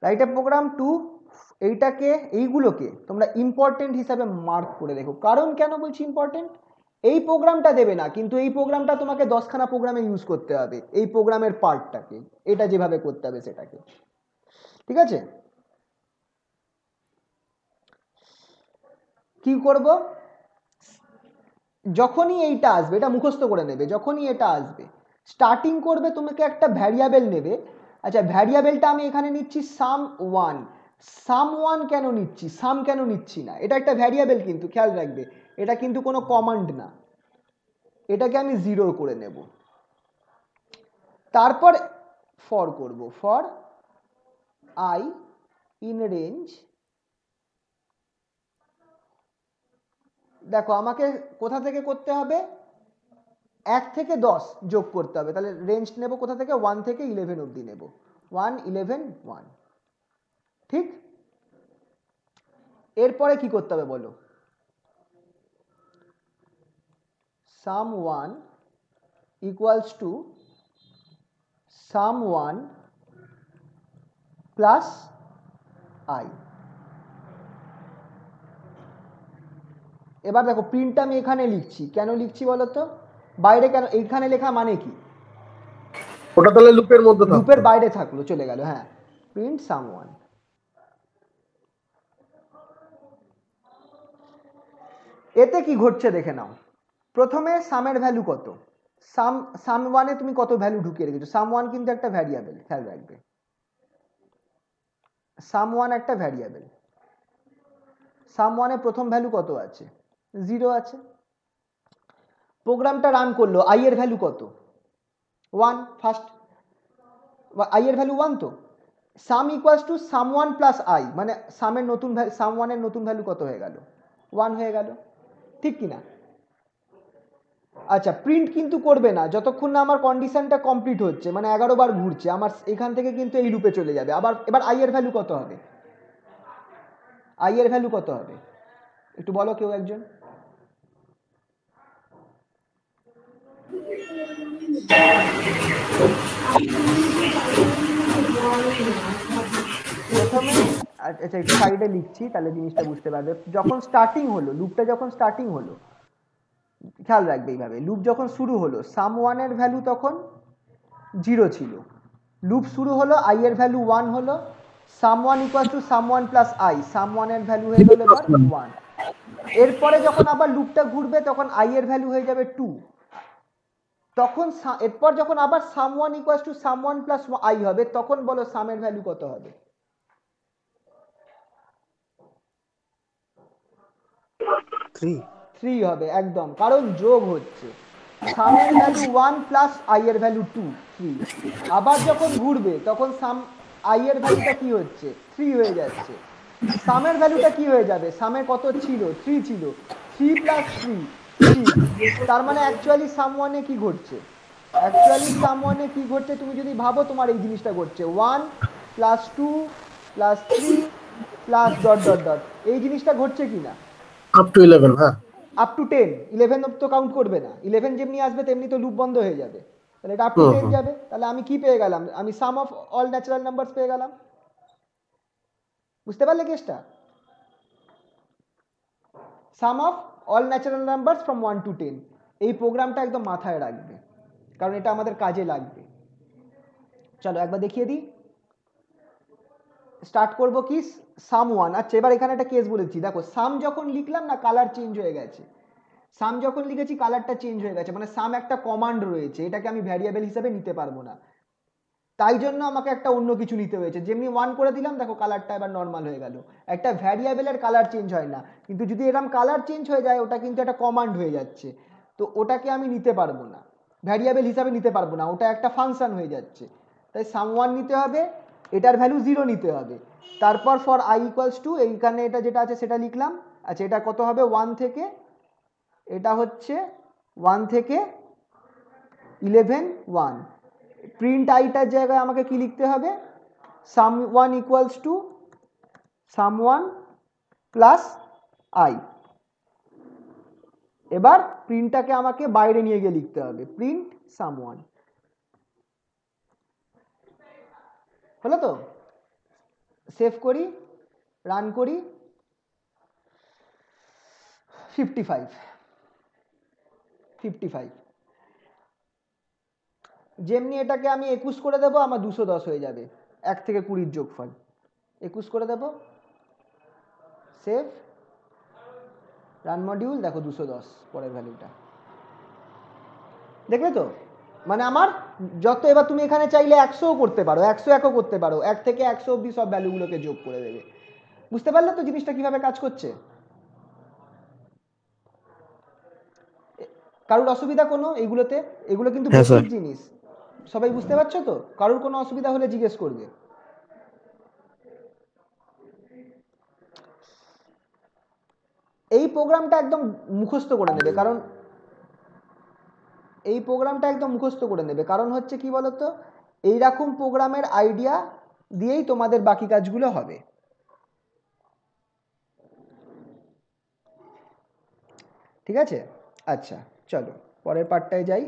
Write a program to, এইগুলোকে তোমরা ইম্পর্টেন্ট হিসাবে মার্ক করে রেখো। কারণ কেন বলছি ইম্পর্টেন্ট, এই প্রোগ্রামটা দেবে না, কিন্তু এই প্রোগ্রামটা তোমাকে 10খানা প্রোগ্রামে ইউজ করতে হবে, এই প্রোগ্রামের পার্টটাকে, এটা যেভাবে করতে হবে সেটাকে, ঠিক আছে? কি করব, যখনই এইটা আসবে, এটা মুখস্থ করে নেবে, যখনই এটা আসবে স্টার্টিং করবে, তোমাকে একটা ভ্যারিয়েবল নেবে। আচ্ছা, ভ্যারিয়েবলটা আমি এখানে নিচ্ছি sum1। sum1 কেন নিচ্ছি, সাম কেন নিচ্ছি না, এটা একটা ভ্যারিয়েবল কিন্তু খেয়াল রাখবে, এটা কিন্তু কোনো কমান্ড না, এটাকে আমি 0 করে নেব। তারপর ফর করব, ফর I ইন রেঞ্জ, দেখো আমাকে কোথা থেকে করতে হবে, 1 থেকে 10 যোগ করতে হবে, তাহলে রেঞ্জ নেব কোথা থেকে, 1 থেকে 11 অবধি নেব, 1 11 1, ঠিক? এরপরে কি করতে হবে বলো, sum1 equals to sum1 plus I। এবার দেখো প্রিন্টটা আমি এখানে লিখছি, কেন লিখছি বলো তো, বাইরে কেন, এইখানে লেখা মানে কি, ওটা তাহলে লুপের মধ্যে থাকলো, লুপের বাইরে থাকলো, চলে গেল, হ্যাঁ, প্রিন্ট sum1। এতে কি ঘটছে দেখে নাও, প্রথমে সামের ভ্যালু কত, sum1 এ তুমি কত ভ্যালু ঢুকিয়ে রেখেছো, sum1 কিন্তু একটা ভ্যারিয়েবল, খেয়াল রাখবে, sum1 একটা ভ্যারিয়েবল, sum1 এ প্রথম ভ্যালু কত আছে, 0 আছে। প্রোগ্রামটা রান করলো, i এর ভ্যালু কত, 1, ফার্স্ট i এর ভ্যালু 1, তো sum equals to sum1 plus i, মানে sum1 এর নতুন ভ্যালু কত হয়ে গেল, 1 হয়ে গেল, ঠিক কিনা? আচ্ছা, প্রিন্ট কিন্তু করবে না যতক্ষণ না আমার কন্ডিশনটা কমপ্লিট হচ্ছে, মানে 11 বার ঘুরছে, আমার এখান থেকে কিন্তু এই লুপে চলে যাবে। এবার i এর ভ্যালু কত হবে, i এর ভ্যালু কত হবে একটু বলো কেউ একজন, প্রথমে আচ্ছা একটু সাইডে লিখছি তাহলে জিনিসটা বুঝতে পারবে। যখন স্টার্টিং হলো লুপটা, যখন স্টার্টিং হলো, খেয়াল রাখবে এইভাবে, লুপ যখন শুরু হলো সাম ওয়ানের ভ্যালু তখন 0 ছিল, লুপ শুরু হলো আই এর ভ্যালু 1 হলো, sum one equal to sum one plus I, সাম ওয়ানের ভ্যালু হয়ে গেল এবার 1। এরপরে যখন আবার লুপটা ঘুরবে তখন আই এর ভ্যালু হয়ে যাবে 2, তখন এরপর যখন আবার sum one equal to sum one plus I হবে তখন বলো সামের ভ্যালু কত হবে? 3 হবে একদম, কারণ যোগ হচ্ছে, সামের ভ্যালু 1 প্লাস আই এর ভ্যালু 2, 3। আবার যখন ঘুরবে তখন সাম আই এর ভ্যালুটা কি হচ্ছে 3 হয়ে যাচ্ছে, সামের ভ্যালুটা কি হয়ে যাবে, সামের কত ছিল 3 ছিল, 3 প্লাস 3 6। তার মানে অ্যাকচুয়ালি সাম ওয়ানে কি ঘটছে, অ্যাকচুয়ালি সাম ওয়ানে কি ঘটছে তুমি যদি ভাবো তোমার এই জিনিসটা ঘটছে 1 plus 2 plus 3 plus dot dot dot, এই জিনিসটা ঘটছে কিনা আপ টু 11, হ্যাঁ আপ টু 10, 11 তো কাউন্ট করবে না, 11 যেমনি আসবে তেমনি তো লুপ বন্ধ হয়ে যাবে, তাহলে এটা আপ টু 10 যাবে। তাহলে আমি কি পেয়ে গেলাম, আমি sum of all natural numbers পেয়ে গেলাম। বুঝতে পারলে কেসটা? Sum of all natural numbers from 1 to 10, এই প্রোগ্রামটা একদম মাথায় রাখবে কারণ এটা আমাদের কাজে লাগবে। চলো একবার দেখিয়ে দিই। স্টার্ট করব কি সাম ওয়ান। আচ্ছা এবার এখানে একটা কেস বলেছি, দেখো সাম যখন লিখলাম না কালার চেঞ্জ হয়ে গেছে, সাম যখন লিখেছি কালারটা চেঞ্জ হয়ে গেছে, মানে সাম একটা কমান্ড রয়েছে, এটাকে আমি ভ্যারিয়েবল হিসেবে নিতে পারবো না, তাই জন্য আমাকে একটা অন্য কিছু নিতে হয়েছে। যেমনি 1 করে দিলাম দেখো কালারটা এবার নর্মাল হয়ে গেল। একটা ভ্যারিয়েবলের কালার চেঞ্জ হয় না, কিন্তু যদি এরকম কালার চেঞ্জ হয়ে যায় ওটা কিন্তু একটা কমান্ড হয়ে যাচ্ছে, তো ওটাকে আমি নিতে পারবো না, ভ্যারিয়েবল হিসাবে নিতে পারবো না, ওটা একটা ফাংশন হয়ে যাচ্ছে। তাই সাম ওয়ান নিতে হবে, এটার ভ্যালু 0 নিতে হবে, তারপর ফর আই ইকুয়ালস টু এইখানে এটা যেটা আছে সেটা লিখলাম। আচ্ছা এটা কত হবে 1 থেকে, এটা হচ্ছে 1 থেকে 11 1, প্রিন্ট আইটার জায়গায় আমাকে কি লিখতে হবে, sum one equals to sum one plus I. এবার প্রিন্টটাকে আমাকে বাইরে নিয়ে গিয়ে লিখতে হবে, প্রিন্ট সাম ওয়ান। হলো তো? সেভ করি, রান করি, 55 যেমনি এটাকে আমি 21 করে দেবো আমার 210 হয়ে যাবে, 1 থেকে 20 যোগফল, 21 করে দেবো, সেভ, রান মডিউল, দেখো 210 পরের ভ্যালুটা, দেখলে তো? মানে আমার যত, এবার তুমি এখানে চাইলে 100ও করতে পারো, 101ও করতে পারো, 1 থেকে 100 অব্দি সব ভ্যালুগুলোকে যোগ করে দেবে। বুঝতে পারলে তো জিনিসটা কিভাবে কাজ করছে? কারোর অসুবিধা কোনো এইগুলোতে? এগুলো কিন্তু হ্যাঁ স্যার। বেসিক জিনিস, সবাই বুঝতে পারছো তো? কারোর কোনো অসুবিধা হলে জিজ্ঞেস করবে। এই প্রোগ্রামটা একদম মুখস্থ করে নেবে, কারণ এই প্রোগ্রামটা একদম মুখস্থ করে নেবে, কারণ হচ্ছে কি বলতো, এইরকম প্রোগ্রামের আইডিয়া দিয়েই তোমাদের বাকি কাজগুলো হবে। ঠিক আছে? আচ্ছা চলো পরের পার্টটায় যাই,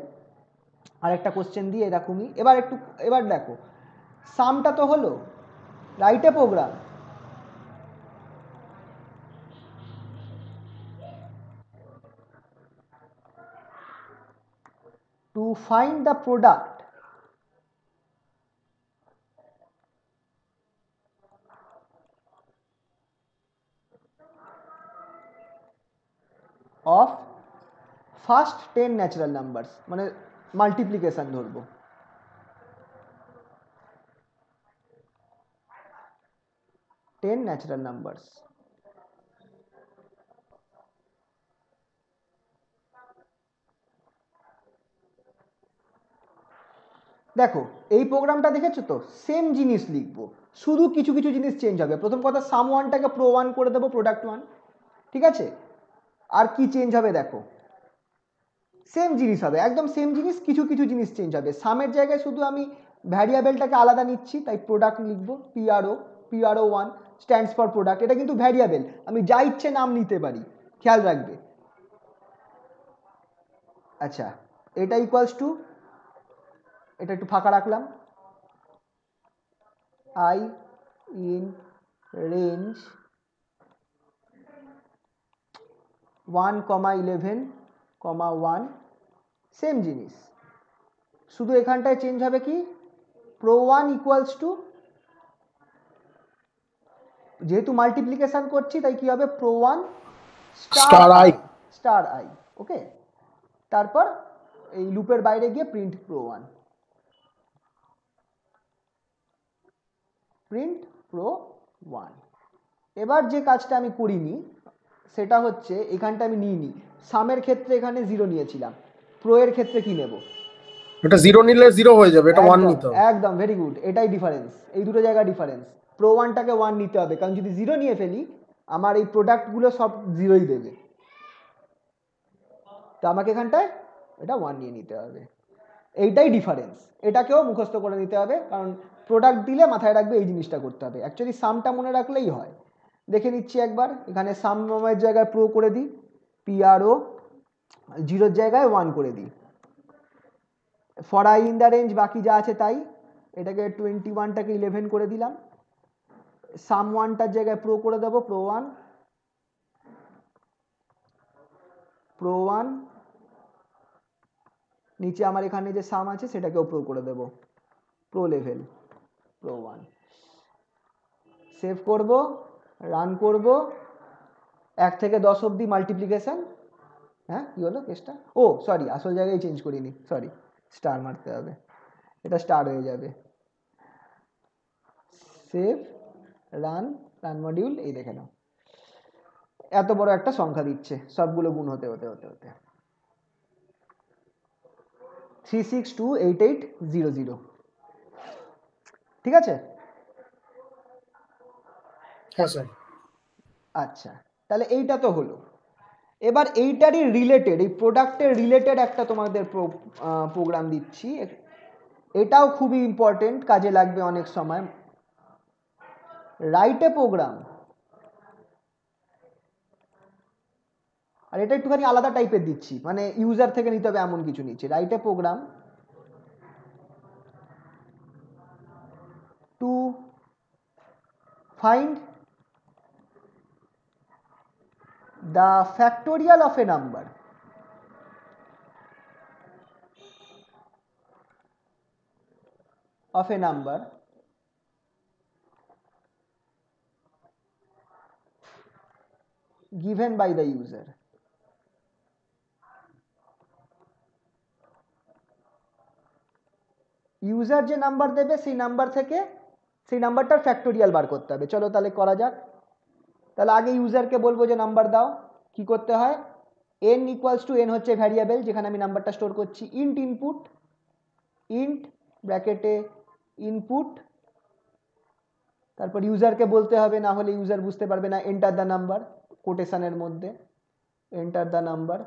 আর একটা কোশ্চেন দিয়ে এরকমই। এবার দেখো সামটা তো হলো, রাইটে program, to find the product of first 10 natural numbers, মানে মাল্টিপ্লিকেশন ধরবো। টেন ন্যাচারাল নাম্বারস, দেখো এই প্রোগ্রামটা দেখেছো তো, সেম জিনিস লিখবো, শুধু কিছু কিছু জিনিস চেঞ্জ হবে। প্রথম কথা সাম ওয়ানটাকে প্রো ওয়ান করে দেবো, প্রোডাক্ট ওয়ান, ঠিক আছে? আর কি চেঞ্জ হবে দেখো, সেম জিনিস হবে, একদম সেম জিনিস, কিছু কিছু জিনিস চেঞ্জ হবে। সামের জায়গায় শুধু আমি ভ্যারিয়েবলটাকে আলাদা নিচ্ছি, তাই প্রোডাক্ট লিখবো, PRO one stands for product, এটা কিন্তু ভ্যারিয়েবল, আমি যা ইচ্ছে নাম নিতে পারি, খেয়াল রাখবে। আচ্ছা এটা ইকুয়ালস টু, এটা একটু ফাঁকা রাখলাম, আই ইন রেঞ্জ 1,11,1 সেম জিনিস, শুধু এখানটায় চেঞ্জ হবে কি pro1 ইকুয়ালস টু, যেহেতু মাল্টিপ্লিকেশন করছি তাই কি হবে pro1 star I. Star I. Okay, তারপর এই লুপের বাইরে গিয়ে প্রিন্ট pro1, প্রিন্ট pro1। এবার যে কাজটা আমি করিনি সেটা হচ্ছে এখানটা আমি নিইনি, সামের ক্ষেত্রে এখানে 0 নিয়েছিলাম, প্রো এর ক্ষেত্রে কি নেব, এটা 0 নিলে 0 হয়ে যাবে, এটা 1 নিতে হবে। একদম ভেরি গুড, এটাই ডিফারেন্স, এই দুটো জায়গা ডিফারেন্স। প্রো 1টাকে 1 নিতে হবে, কারণ যদি 0 নিয়ে ফেলি আমার এই প্রোডাক্টগুলো সব 0ই দেবে, তো আমাকে এখানটায় এটা 1 নিয়ে নিতে হবে, এইটাই ডিফারেন্স। এটাকেও মুখস্থ করে নিতে হবে, কারণ প্রোডাক্ট দিলে মাথায় রাখবে এই জিনিসটা করতে হবে। অ্যাকচুয়ালি সামটা মনে রাখলেই হয়। দেখে নিচ্ছি একবার, এখানে সামের জায়গায় প্রো করে দিই, PRO, 0-র জায়গায় 1 করে দিই, for i in the range বাকি যা আছে তাই, এটাকে 21টাকে 11 করে দিলাম, সাম 1টার জায়গায় প্রো করে দেবো, pro1, নিচে আমার এখানে যে সাম আছে সেটাকেও প্রো করে দেবো, প্রো লেভেল pro1, সেভ করব, রান করব, 1 থেকে 10 অবধি মাল্টিপ্লিকেশন। হ্যাঁ কি হলো কেসটা, ও সরি আসল জায়গায় চেঞ্জ করিনি, সরি, স্টার মারতে হবে, এটা স্টার হয়ে যাবে, সেভ, রান মডিউল, এই দেখে নাও এত বড় একটা সংখ্যা দিচ্ছে, সবগুলো গুণ হতে হতে হতে হতে 3628800। ঠিক আছে? হ্যাঁ স্যার। আচ্ছা, তাহলে এইটা তো হলো। এবার এইটারই রিলেটেড, এই প্রোডাক্টের রিলেটেড একটা তোমাদের প্রোগ্রাম দিচ্ছি, এটাও খুবই ইম্পর্টেন্ট, কাজে লাগবে অনেক সময়। রাইট এ প্রোগ্রাম, আর এটা একটুখানি আলাদা টাইপের দিচ্ছি, মানে ইউজার থেকে নিতে হবে এমন কিছু নিচ্ছি। Write a program to find the factorial of a number, given by the user। User যে নাম্বার দেবে সেই নাম্বার থেকে সেই নাম্বারটার ফ্যাক্টোরিয়াল বার করতে হবে। চলো তাহলে করা যাক। তাহলে আগে ইউজারকে বলবো যে নাম্বার দাও, কি করতে হয়, n ইকুয়ালস টু, n হচ্ছে ভ্যারিয়েবল যেখানে আমি নাম্বারটা স্টোর করছি, ইন্ট ইনপুট, ইন্ট ব্র্যাকেটে ইনপুট, তারপর ইউজারকে বলতে হবে, না হলে ইউজার বুঝতে পারবে না, এন্টার দ্য নাম্বার, কোটেশনের মধ্যে enter the number,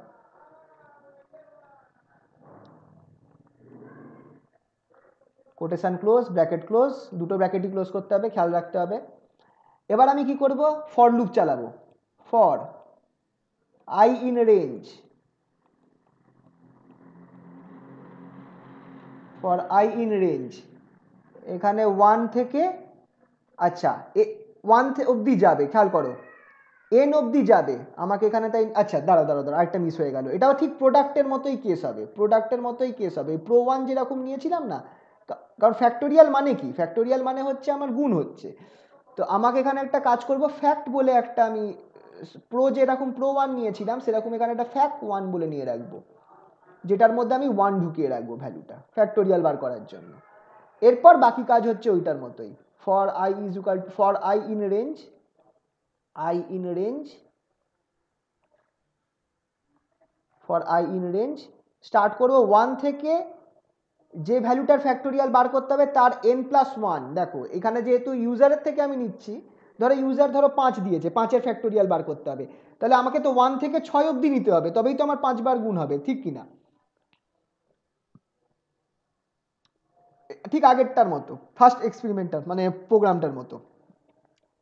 quotation close, bracket close, দুটো ব্র্যাকেটই ক্লোজ করতে হবে, খেয়াল রাখতে হবে। এবার আমি কি করব, ফর লুপ চালাবো, for i in range, for i in range, এখানে 1 থেকে, আচ্ছা 1 অবধি যাবে, খেয়াল করো n অবধি যাবে আমাকে এখানে, তাই আচ্ছা দাঁড়াও আরেকটা মিস হয়ে গেল, এটাও ঠিক প্রোডাক্টের মতোই কেস হবে, pro1 যেরকম নিয়েছিলাম না, কারণ ফ্যাক্টোরিয়াল মানে কি, ফ্যাক্টোরিয়াল মানে হচ্ছে আমার গুণ হচ্ছে, তো আমাকে এখানে একটা কাজ করব, ফ্যাক্ট বলে একটা, আমি যেরকম pro1 নিয়েছিলাম সেরকম এখানে একটা fact1 বলে নিয়ে রাখবো, যেটার মধ্যে আমি 1 ঢুকিয়ে রাখবো ভ্যালুটা ফ্যাক্টোরিয়াল বার করার জন্য। এরপর বাকি কাজ হচ্ছে ওইটার মতোই, for I is equal to, for i in range, start করব 1 থেকে, যে ভ্যালুটার ফ্যাক্টোরিয়াল বার করতে হবে তার n+1, দেখো এখানে যেহেতু ইউজারের থেকে আমি নিচ্ছি, ধরো ইউজার 5 দিয়েছে, 5-এর ফ্যাক্টোরিয়াল বার করতে হবে, তাহলে আমাকে তো 1 থেকে 6 অবধি নিতে হবে, তবেই তো আমার 5 বার গুণ হবে, ঠিক কিনা? ঠিক আগেরটার মতো, ফার্স্ট এক্সপেরিমেন্টার মানে প্রোগ্রামটার মতো,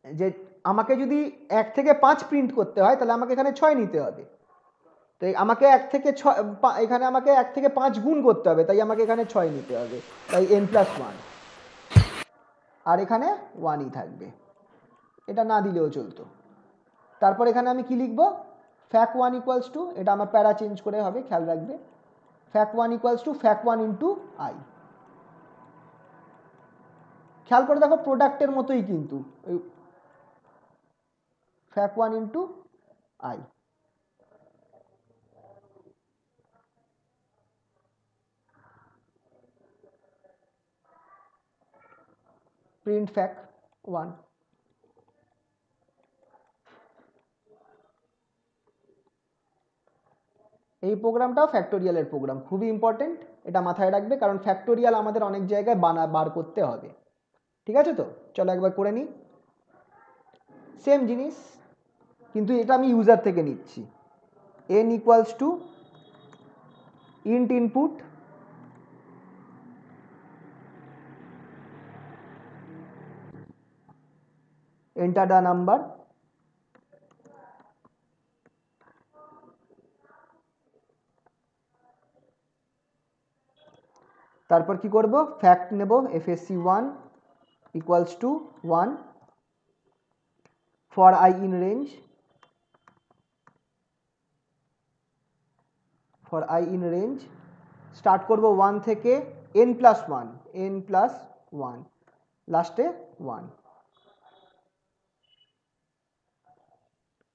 যে আমাকে যদি 1 থেকে 5 প্রিন্ট করতে হয় তাহলে আমাকে এখানে 6 নিতে হবে, তো আমাকে 1 থেকে 6, এখানে আমাকে 1 থেকে 5 গুণ করতে হবে, তাই আমাকে এখানে 6 নিতে হবে, তাই n+1, আর এখানে 1ই থাকবে। এটা না দিলেও চলতো। তারপর এখানে আমি কি লিখবো, ফ্যাক ওয়ান ইকুয়ালস টু, এটা আমার প্যারা চেঞ্জ করে হবে, খেয়াল রাখবে, fac one equals to fac one into i. খেয়াল করে দেখো প্রোডাক্টের মতোই কিন্তু, fac one into i. Print fac one. এই প্রোগ্রামটাও ফ্যাক্টোরিয়ালের প্রোগ্রাম, খুবই ইম্পর্টেন্ট, এটা মাথায় রাখবে, কারণ ফ্যাক্টোরিয়াল আমাদের অনেক জায়গায় বার করতে হবে। ঠিক আছে, তো চলো একবার করে নিই। সেম জিনিস, কিন্তু এটা আমি ইউজার থেকে নিচ্ছি। n equals to int input enter the number, তারপর কি করব, ফ্যাক্ট নেব, fsc 1 equals two 1 for i in range, for i in range start করব 1 থেকে n প্লাস 1, n প্লাস 1, লাস্টে 1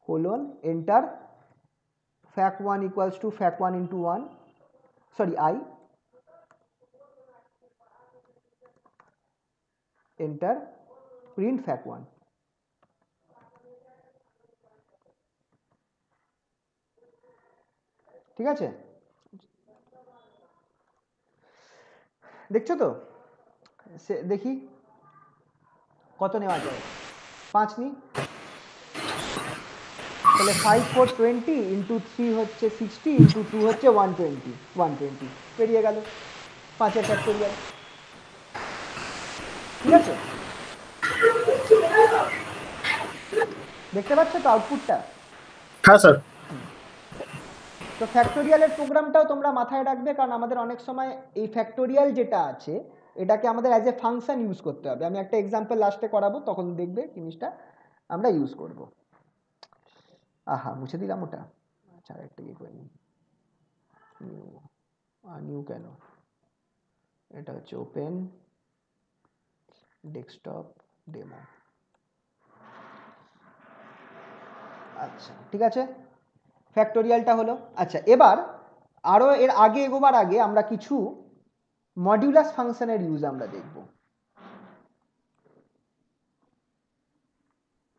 colon enter, fac 1 equals to fac 1 into 1, sorry i, enter, print fac 1। ঠিক আছে, দেখছো তো, দেখি কত নেওয়া যায়, 5 নি, তাহলে 5 4 20 ইন্টু 3 হচ্ছে 60 ইন্টু 2 হচ্ছে 120 পেরিয়ে গেল 5-এর ফ্যাক্টোরিয়াল। ঠিক আছে, দেখতে পাচ্ছ তো আউটপুটটা? হ্যাঁ স্যার। তো ফ্যাক্টোরিয়ালের প্রোগ্রামটাও তোমরা মাথায় রাখবে, কারণ আমাদের অনেক সময় এই ফ্যাক্টোরিয়াল যেটা আছে এটাকে আমাদের অ্যাজ এ ফাংশন ইউজ করতে হবে। আমি একটা এক্সাম্পল লাস্টে করাবো, তখন দেখবে জিনিসটা আমরা ইউজ করব। আহা, মুছে দিলাম ওটা, আচ্ছা একটা ইয়ে করে নিই, নিউ কেন, এটা হচ্ছে ওপেন ডেস্কটপ ডেমো। আচ্ছা ঠিক আছে, ফ্যাক্টোরিয়ালটা হলো। আচ্ছা, এবার আরও এর আগে এগোবার আগে আমরা কিছু মডিউলাস ফাংশনের ইউজ আমরা দেখব।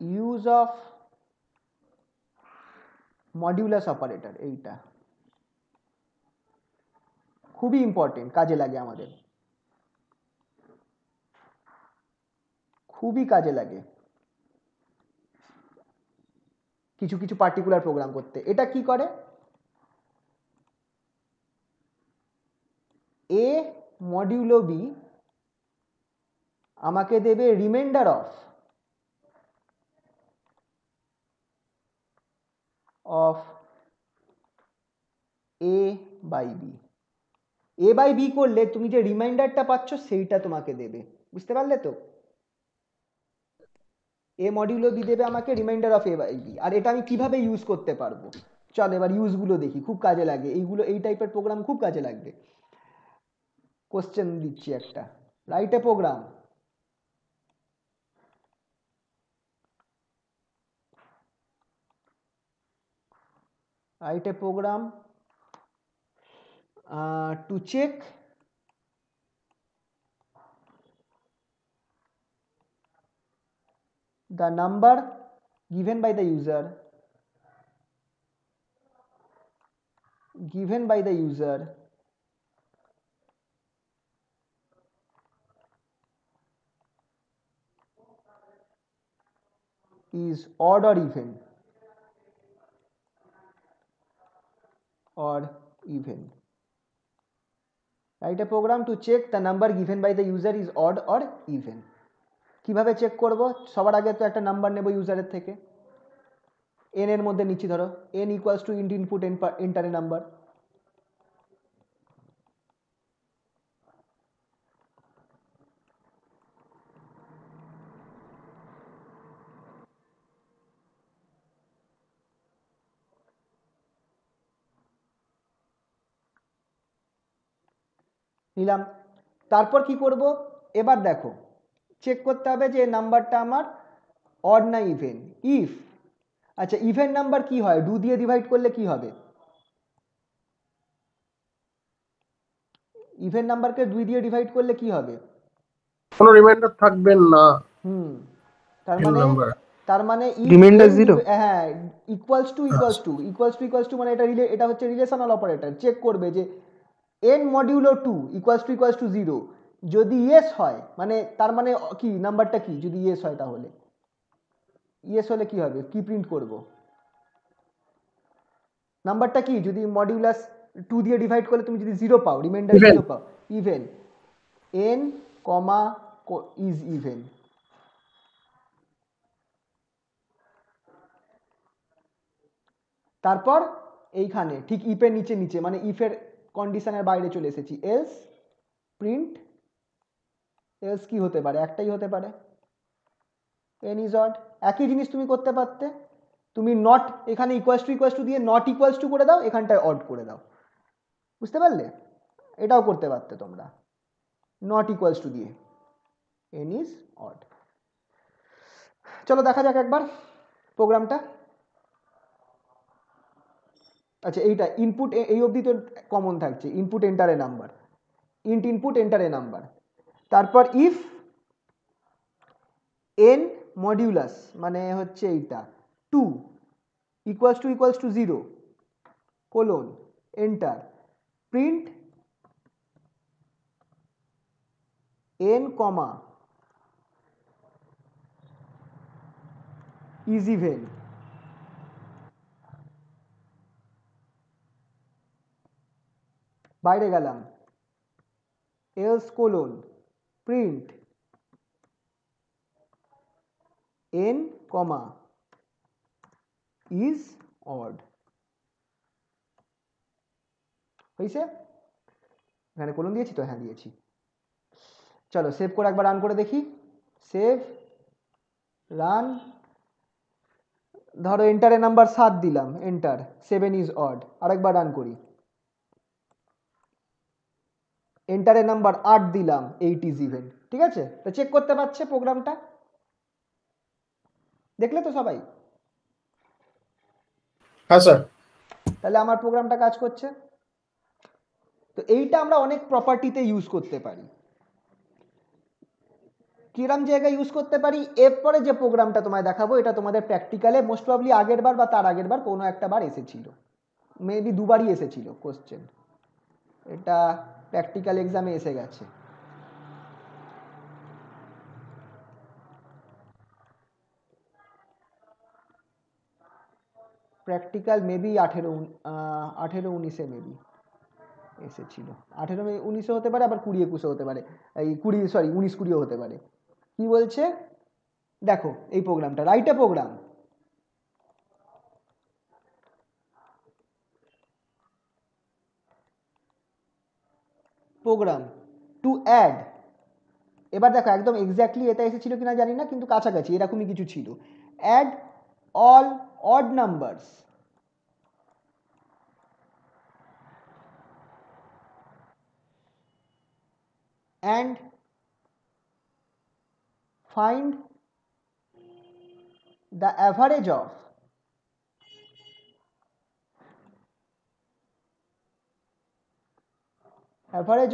ইউজ অফ মডিউলাস অপারেটর, এইটা খুবই ইম্পর্টেন্ট, কাজে লাগে আমাদের, খুবই কাজে লাগে কিছু কিছু পার্টিকুলার প্রোগ্রাম করতে। এটা কি করে, এ মডিউলো বি আমাকে দেবে remainder of A by B. A by B করলে তুমি যে রিমাইন্ডারটা পাচ্ছ সেইটা তোমাকে দেবে, বুঝতে পারলে তো? এ মডিউলো বি দেবে আমাকে remainder of A by b. আর এটা আমি কিভাবে ইউজ করতে পারবো, চলো এবার ইউজগুলো দেখি, খুব কাজে লাগে এইগুলো, এই টাইপের প্রোগ্রাম খুব কাজে লাগবে। কোশ্চেন দিচ্ছি একটা, write a program, write a program to check the number given by the user is odd or even, write a program to check the number given by the user is odd or even। কিভাবে check করব, সবার আগে তো একটা number নেব ইউজারের থেকে, n এর মধ্যে নিচ্ছি, ধরো n equals to int input enter a number, নিলাম। তারপর কি করব, এবার দেখো চেক করতে হবে যে নাম্বারটা আমার অড না ইভেন। ইফ, আচ্ছা ইভেন নাম্বার কি হয়, 2 দিয়ে ডিভাইড করলে কি হবে? ইভেন নাম্বারকে 2 দিয়ে ডিভাইড করলে কি হবে? কোনো রিমাইন্ডার থাকবে না। হুম, তার রিয়েল মানে নাম্বার। Reminder zero. হ্যাঁ, ইকুয়ালস টু মানে এটা হচ্ছে রিলেশনাল অপারেটর। চেক করবে যে n মডিউলো 2 ইকুয়ালস টু 0, যদি ইয়েস হয় মানে তার মানে কি নাম্বারটা কি, যদি ইয়েস হয় তাহলে ইয়েস হলে কি হবে, কি প্রিন্ট করব, নাম্বারটা কি যদি মডিউলাস 2 দিয়ে ডিভাইড করলে তুমি যদি 0 পাও, রিমাইন্ডার Even. 0 পাও, even n comma is even. তারপর এইখানে ঠিক ইফের নিচে নিচে মানে ইফের কন্ডিশনের বাইরে চলে এসেছি, এলস প্রিন্ট, এলস কি হতে পারে, একটাই হতে পারে n ইজ অড। একই জিনিস তুমি করতে পারতে, তুমি নট এখানে ইকুয়ালস টু দিয়ে নট ইকুয়ালস টু করে দাও, এখানটায় অড করে দাও, বুঝতে পারলে? এটাও করতে পারতে তোমরা, নট ইকুয়ালস টু দিয়ে n ইজ অড। চলো দেখা যাক একবার প্রোগ্রামটা। আচ্ছা এইটা ইনপুট, এই অবধি তো কমন থাকছে, input enter a number, int input enter a number. তারপর ইফ n মডিউলাস মানে হচ্ছে এইটা 2 equals to 0 colon enter print n comma is even. বাইরে গেলাম, else colon print n comma is odd. হয়েছে? এখানে কোলন দিয়েছি তো, হ্যাঁ দিয়েছি। চলো সেভ করে একবার রান করে দেখি, সেভ রান। ধরো এন্টারে নাম্বার 7 দিলাম, এন্টার 7 ইজ অড। আরেকবার রান করি, এন্টারে নাম্বার 8 দিলাম, 8 ইজ ইভেন। ঠিক আছে, তো চেক করতে পারছে প্রোগ্রামটা, দেখলে তো সবাই? হ্যাঁ স্যার। তাহলে আমার প্রোগ্রামটা কাজ করছে। তো এইটা আমরা অনেক প্রপার্টিতে ইউজ করতে পারি। কিরম জায়গায় ইউজ করতে পারি, এরপরে যে প্রোগ্রামটা তোমায় দেখাবো এটা তোমাদের প্র্যাকটিক্যালে মোস্ট প্রবাবলি আগের বার বা তার আগের বার কোনো একটা বার এসেছিল, মেবি দুবারই এসেছিল কোশ্চেন, এটা প্র্যাকটিক্যাল এক্সামে এসে গেছে। প্র্যাকটিক্যাল মেবি 18-19-এ মেবি এসেছিল, 18-19 হতে পারে, আবার 20-21 হতে পারে, এই 19-20 হতে পারে। কি বলছে দেখো, এই প্রোগ্রামটা write a program, program to add. এবার দেখো একদম এক্স্যাক্টলি এটা এসেছিল কিনা জানি না, কিন্তু কাছাকাছি এরকমই কিছু ছিল। Add all odd numbers and find the average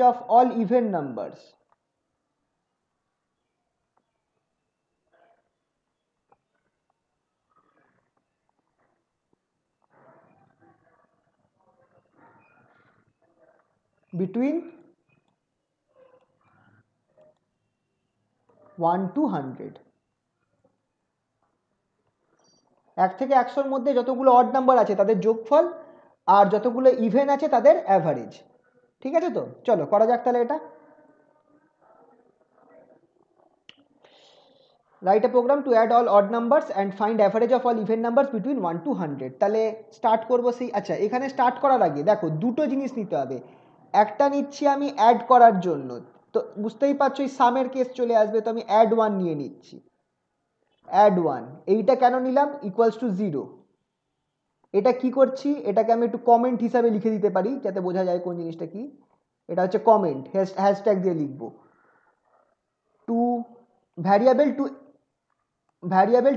of all even numbers between 1 to 100। 1 থেকে 100-র মধ্যে যতগুলো অড নাম্বার আছে তাদের যোগফল, আর যতগুলো ইভেন আছে তাদের অ্যাভারেজ। ঠিক আছে, তো চলো করা যাক তাহলে এটা। Write a program to add all odd numbers and find average of all even numbers between 1 to 100। তাহলে স্টার্ট করবো সেই, আচ্ছা এখানে স্টার্ট করার আগে দেখো দুটো জিনিস নিতে হবে। একটা নিচ্ছি আমি অ্যাড করার জন্য, তো বুঝতেই পারছো এই সামের কেস চলে আসবে, তো আমি অ্যাড 1 নিয়ে নিচ্ছি। অ্যাড 1 এইটা কেন নিলাম, ইকুয়ালস টু 0। এটা কি করছি, এটাকে আমি একটু কমেন্ট হিসাবে লিখে দিতে পারি যাতে বোঝা যায় কোন জিনিসটা কি। এটা হচ্ছে কমেন্ট, হ্যাশট্যাগ দিয়ে লিখবো to variable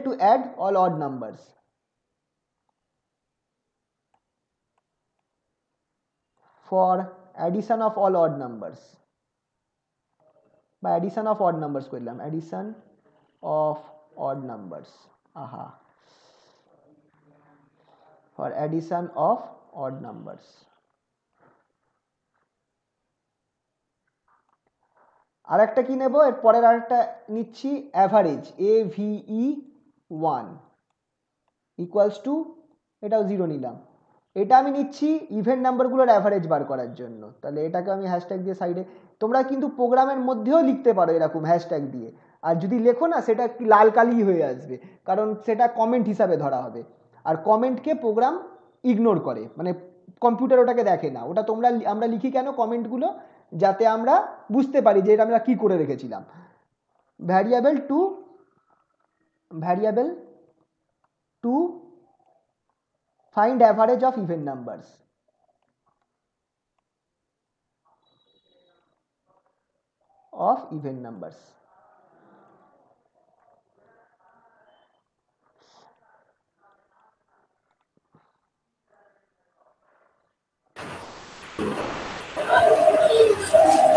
to add all odd numbers, for addition of all odd numbers, বা অ্যাডিশন অফ অড নাম্বারস করলাম, অ্যাডিশন অফ অড নাম্বারস, আহা, for addition of odd numbers. আর একটা কি নেব, এর পরের আরেকটা নিচ্ছি অ্যাভারেজ, AVE1 ইকুয়ালস টু, এটাও 0 নিলাম। এটা আমি নিচ্ছি ইভেন নাম্বারগুলোর অ্যাভারেজ বার করার জন্য, তাহলে এটাকে আমি হ্যাশট্যাগ দিয়ে সাইডে, তোমরা কিন্তু প্রোগ্রামের মধ্যেও লিখতে পারো এরকম হ্যাশট্যাগ দিয়ে, আর যদি লেখো না সেটা কি লাল কালি হয়ে আসবে, কারণ সেটা কমেন্ট হিসাবে ধরা হবে, আর কমেন্টকে প্রোগ্রাম ইগনোর করে, মানে কম্পিউটার ওটাকে দেখে না। ওটা আমরা লিখি কেন কমেন্টগুলো, যাতে আমরা বুঝতে পারি যে এটা আমরা কি করে রেখেছিলাম। Variable to find average of even numbers,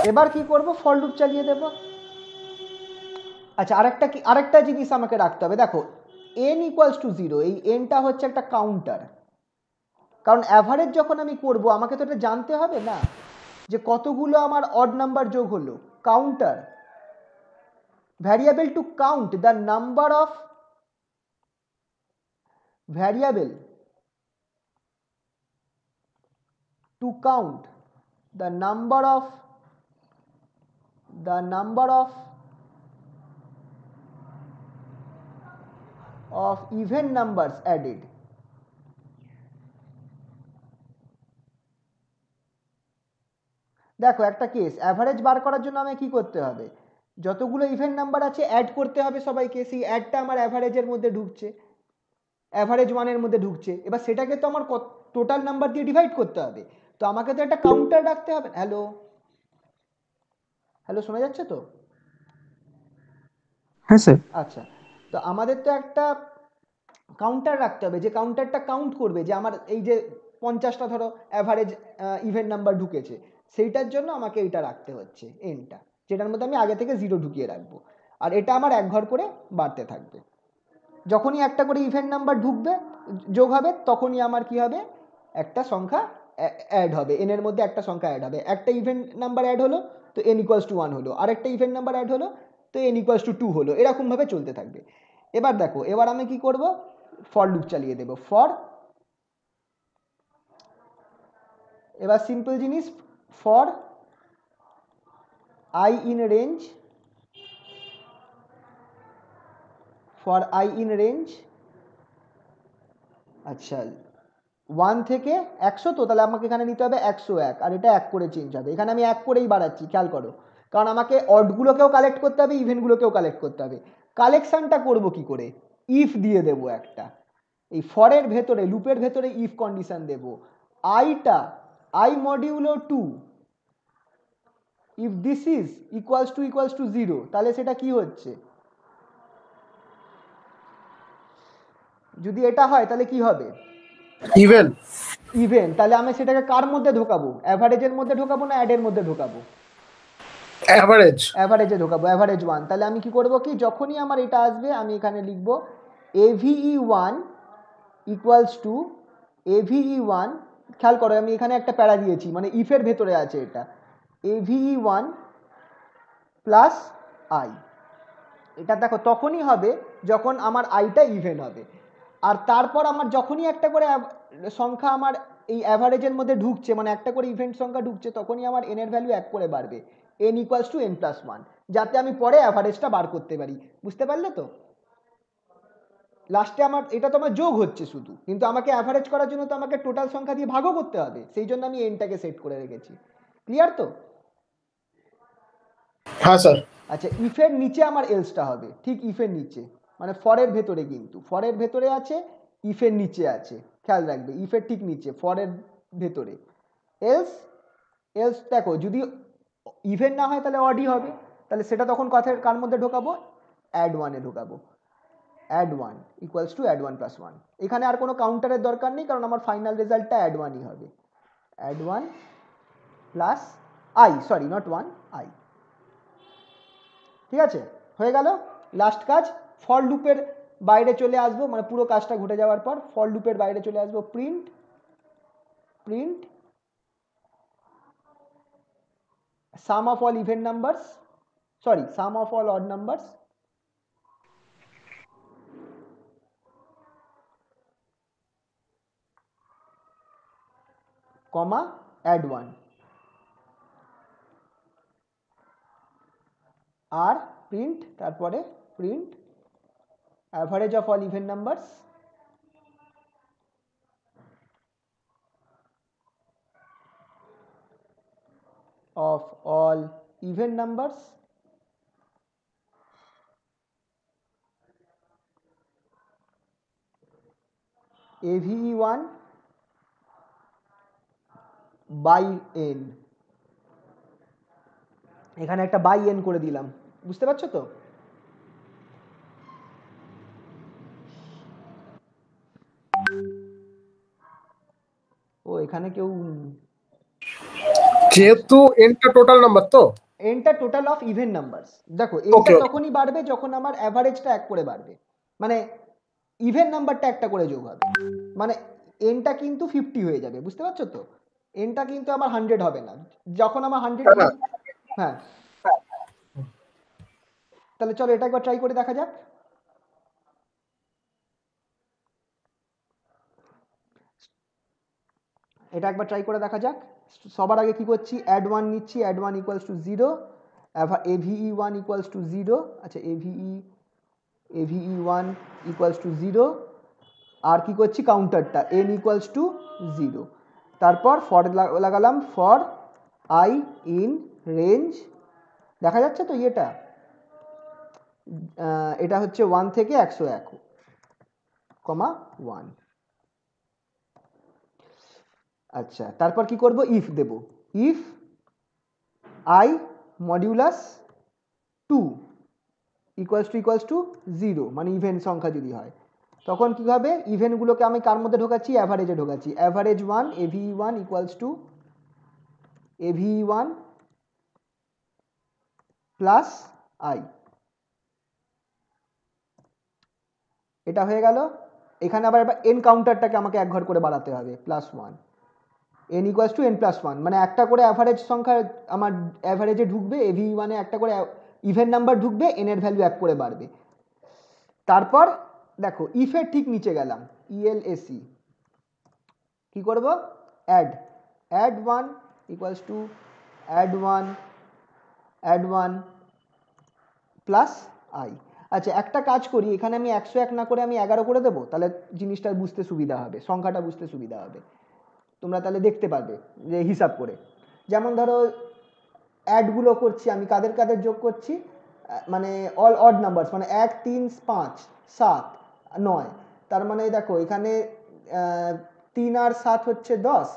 এবার কি করব, ফর লুপ চালিয়ে দেব। আচ্ছা, আরেকটা জিনিস আমাকে রাখতে হবে, দেখো n ইকুয়ালস টু 0, এই nটা হচ্ছে একটা কাউন্টার, কারণ অ্যাভারেজ যখন আমি করব আমাকে তো এটা জানতে হবে না যে কতগুলো আমার অড নাম্বার যোগ হলো। Counter, variable to count the number of, variable to count the number of even numbers added, দেখো একটা কেস, অ্যাভারেজ বার করার জন্য আমাকে কি করতে হবে, যতগুলো ইভেন নাম্বার আছে অ্যাড করতে হবে সবাইকে, সেই অ্যাডটা আমার অ্যাভারেজের মধ্যে ঢুকছে, অ্যাভারেজ ওয়ানের মধ্যে ঢুকছে, এবার সেটাকে তো আমার টোটাল নাম্বার দিয়ে ডিভাইড করতে হবে, তো আমাকে তো একটা কাউন্টার রাখতে হবে। হ্যালো হ্যালো, শোনা যাচ্ছে তো? হ্যাঁ স্যার। আচ্ছা, তো আমাদের তো একটা কাউন্টার রাখতে হবে, যে কাউন্টারটা কাউন্ট করবে যে আমার এই যে 50টা ধরো অ্যাভারেজ ইভেন নাম্বার ঢুকেছে, সেইটার জন্য আমাকে এইটা রাখতে হচ্ছে এনটা, যেটার মধ্যে আমি আগে থেকে 0 ঢুকিয়ে রাখবো, আর এটা আমার এক ঘর করে বাড়তে থাকবে। যখনই একটা করে ইভেন নাম্বার ঢুকবে, যোগ হবে, তখনই আমার কি হবে, একটা সংখ্যা অ্যাড হবে, এন এর মধ্যে একটা সংখ্যা অ্যাড হবে, একটা ইভেন নাম্বার অ্যাড হলো তো n ইকুয়ালস টু 1 হলো, আরেকটা ইভেন নাম্বার অ্যাড হলো তো n ইকুয়ালস টু 2 হলো, এরকমভাবে চলতে থাকবে। এবার দেখো, এবার আমি কি করব, ফর লুপ চালিয়ে দেব, এবার সিম্পল জিনিস, ফর i in range, আচ্ছা 1 থেকে 100, তো তাহলে আমাকে এখানে নিতে হবে 101, আর এটা 1 করে চেঞ্জ হবে, এখানে আমি 1 করেই বাড়াচ্ছি, খেয়াল করো, কারণ আমাকে অডগুলোকেও কালেক্ট করতে হবে, ইভেনগুলোকেও কালেক্ট করতে হবে। কালেকশনটা করব কি করে, ইফ দিয়ে দেব একটা, এই ফরের ভেতরে, লুপের ভেতরে ইফ কন্ডিশন দেব, i modulo 2, if this is equals to 0, তাহলে সেটা কি হচ্ছে, যদি এটা হয় তাহলে কি হবে, ইভেন, তাহলে আমি সেটাকে কার মধ্যে ঢোকাবো, অ্যাভারেজের মধ্যে ঢোকাবো না অ্যাডের মধ্যে ঢোকাবো, অ্যাভারেজে ঢোকাবো, অ্যাভারেজ 1। তাহলে আমি কি করব কি, যখনই আমার এটা আসবে আমি এখানে লিখব AVE1 ইকুয়ালস টু AVE1, খেয়াল করো আমি এখানে একটা প্যারা দিয়েছি, মানে ইফের ভেতরে আছে এটা, AVE1 প্লাস আই, এটা দেখো তখনই হবে যখন আমার আইটা ইভেন হবে, আর তারপর আমার যখনই একটা করে সংখ্যা আমার এই অ্যাভারেজের মধ্যে ঢুকছে, মানে একটা করে ইভেন্ট সংখ্যা ঢুকছে, তখনই আমার এন এর ভ্যালু 1 করে বাড়বে, n ইকুয়ালস টু n+1, যাতে আমি পরে অ্যাভারেজটা বার করতে পারি। বুঝতে পারলে তো? লাস্টে আমার এটা তো আমার যোগ হচ্ছে শুধু, কিন্তু আমাকে অ্যাভারেজ করার জন্য তো আমাকে টোটাল সংখ্যা দিয়ে ভাগও করতে হবে, সেই জন্য আমি এনটাকে সেট করে রেখেছি। ক্লিয়ার তো? হ্যাঁ স্যার। আচ্ছা, ইফের নিচে আমার এলসটা হবে, ঠিক ইফের নিচে, মানে ফরের ভেতরে, কিন্তু ফরের ভেতরে আছে, ইফের নিচে আছে, খেয়াল রাখবে, ইফের ঠিক নিচে, ফরের ভেতরে, এলস এলস দেখো যদি ইভেন না হয় তাহলে অডই হবে, তাহলে সেটা তখন কার মধ্যে ঢোকাবো, অ্যাড ওয়ানে ঢোকাবো। Add one equals to add one plus one. এখানে আর কোনো কাউন্টারের দরকার নেই, কারণ আমার ফাইনাল রেজাল্টটা অ্যাড ওয়ানই হবে। Add one plus i, sorry not one, i. ঠিক আছে, হয়ে গেল। লাস্ট কাজ, ফর লুপের বাইরে চলে আসবো, মানে পুরো কাজটা ঘটে যাওয়ার পর ফর লুপের বাইরে চলে আসবো, print print sum of all even numbers, sorry sum of all odd numbers, comma add one, আর প্রিন্ট তারপরে print average of all even numbers of all even numbers AVE1 by n। এখানে একটা by N করে দিলাম, বুঝতে পারছো তো? ও এখানে কেউ, যেহেতু এনটা টোটাল নাম্বার তো, এনটা টোটাল অফ ইভেন নাম্বারস। দেখো Okay, এনটা okay. তখনই বাড়বে যখন আমার অ্যাভারেজটা এক করে বাড়বে, মানে ইভেন নাম্বারটা একটা করে যোগ হবে, মানে এনটা কিন্তু 50 হয়ে যাবে, বুঝতে পারছো তো? এনটা কিন্তু আমার 100 হবে না, যখন আমার 100, হ্যাঁ। হ্যাঁ। তাহলে চলো এটা একবার ট্রাই করে দেখা যাক। এটা একবার ট্রাই করে দেখা যাক। সবার আগে কি করছি, অ্যাড ওয়ান নিচ্ছি, add one equals to zero, ave one equals to zero, আচ্ছা ave one equals to zero, আর কি করছি কাউন্টারটা এন ইকুয়ালস টু জিরো। তারপর ফর লাগালাম, ফর আই ইন রেঞ্জ, দেখা যাচ্ছে তো ইয়েটা, এটা হচ্ছে 1 থেকে 101, কমা 1। আচ্ছা তারপর কি করব, ইফ দেব, if i modulus 2 equals to 0, মানে ইভেন সংখ্যা যদি হয়, তখন কি হবে, ইভেনগুলোকে আমি কার মধ্যে ঢোকাচ্ছি, অ্যাভারেজে ঢোকাচ্ছি। Average 1 ave one equals to ave one plus i. এটা হয়ে গেল। এখানে আবার এন কাউন্টারটাকে আমাকে এক ঘর করে বাড়াতে হবে, plus one, N equals two N plus one, মানে একটা করে অ্যাভারেজ সংখ্যা আমার অ্যাভারেজে ঢুকবে, এভি ওয়ানে একটা করে ইভেন নাম্বার ঢুকবে, এন এর ভ্যালু এক করে বাড়বে। তারপর দেখো ইফের ঠিক নিচে গেলাম, ইএলএসি কি করব, add one equals to add one plus i. আচ্ছা একটা কাজ করি, এখানে আমি 101 না করে আমি 11 করে দেবো, তাহলে জিনিসটা বুঝতে সুবিধা হবে, সংখ্যাটা বুঝতে সুবিধা হবে, তোমরা তাহলে দেখতে পারবে যে হিসাব করে। যেমন ধরো অ্যাডগুলো করছি আমি, কাদের কাদের যোগ করছি, মানে অল অড নাম্বারস, মানে 1 3 5 7 9, তার মানে দেখো এখানে 3 আর 7 হচ্ছে 10,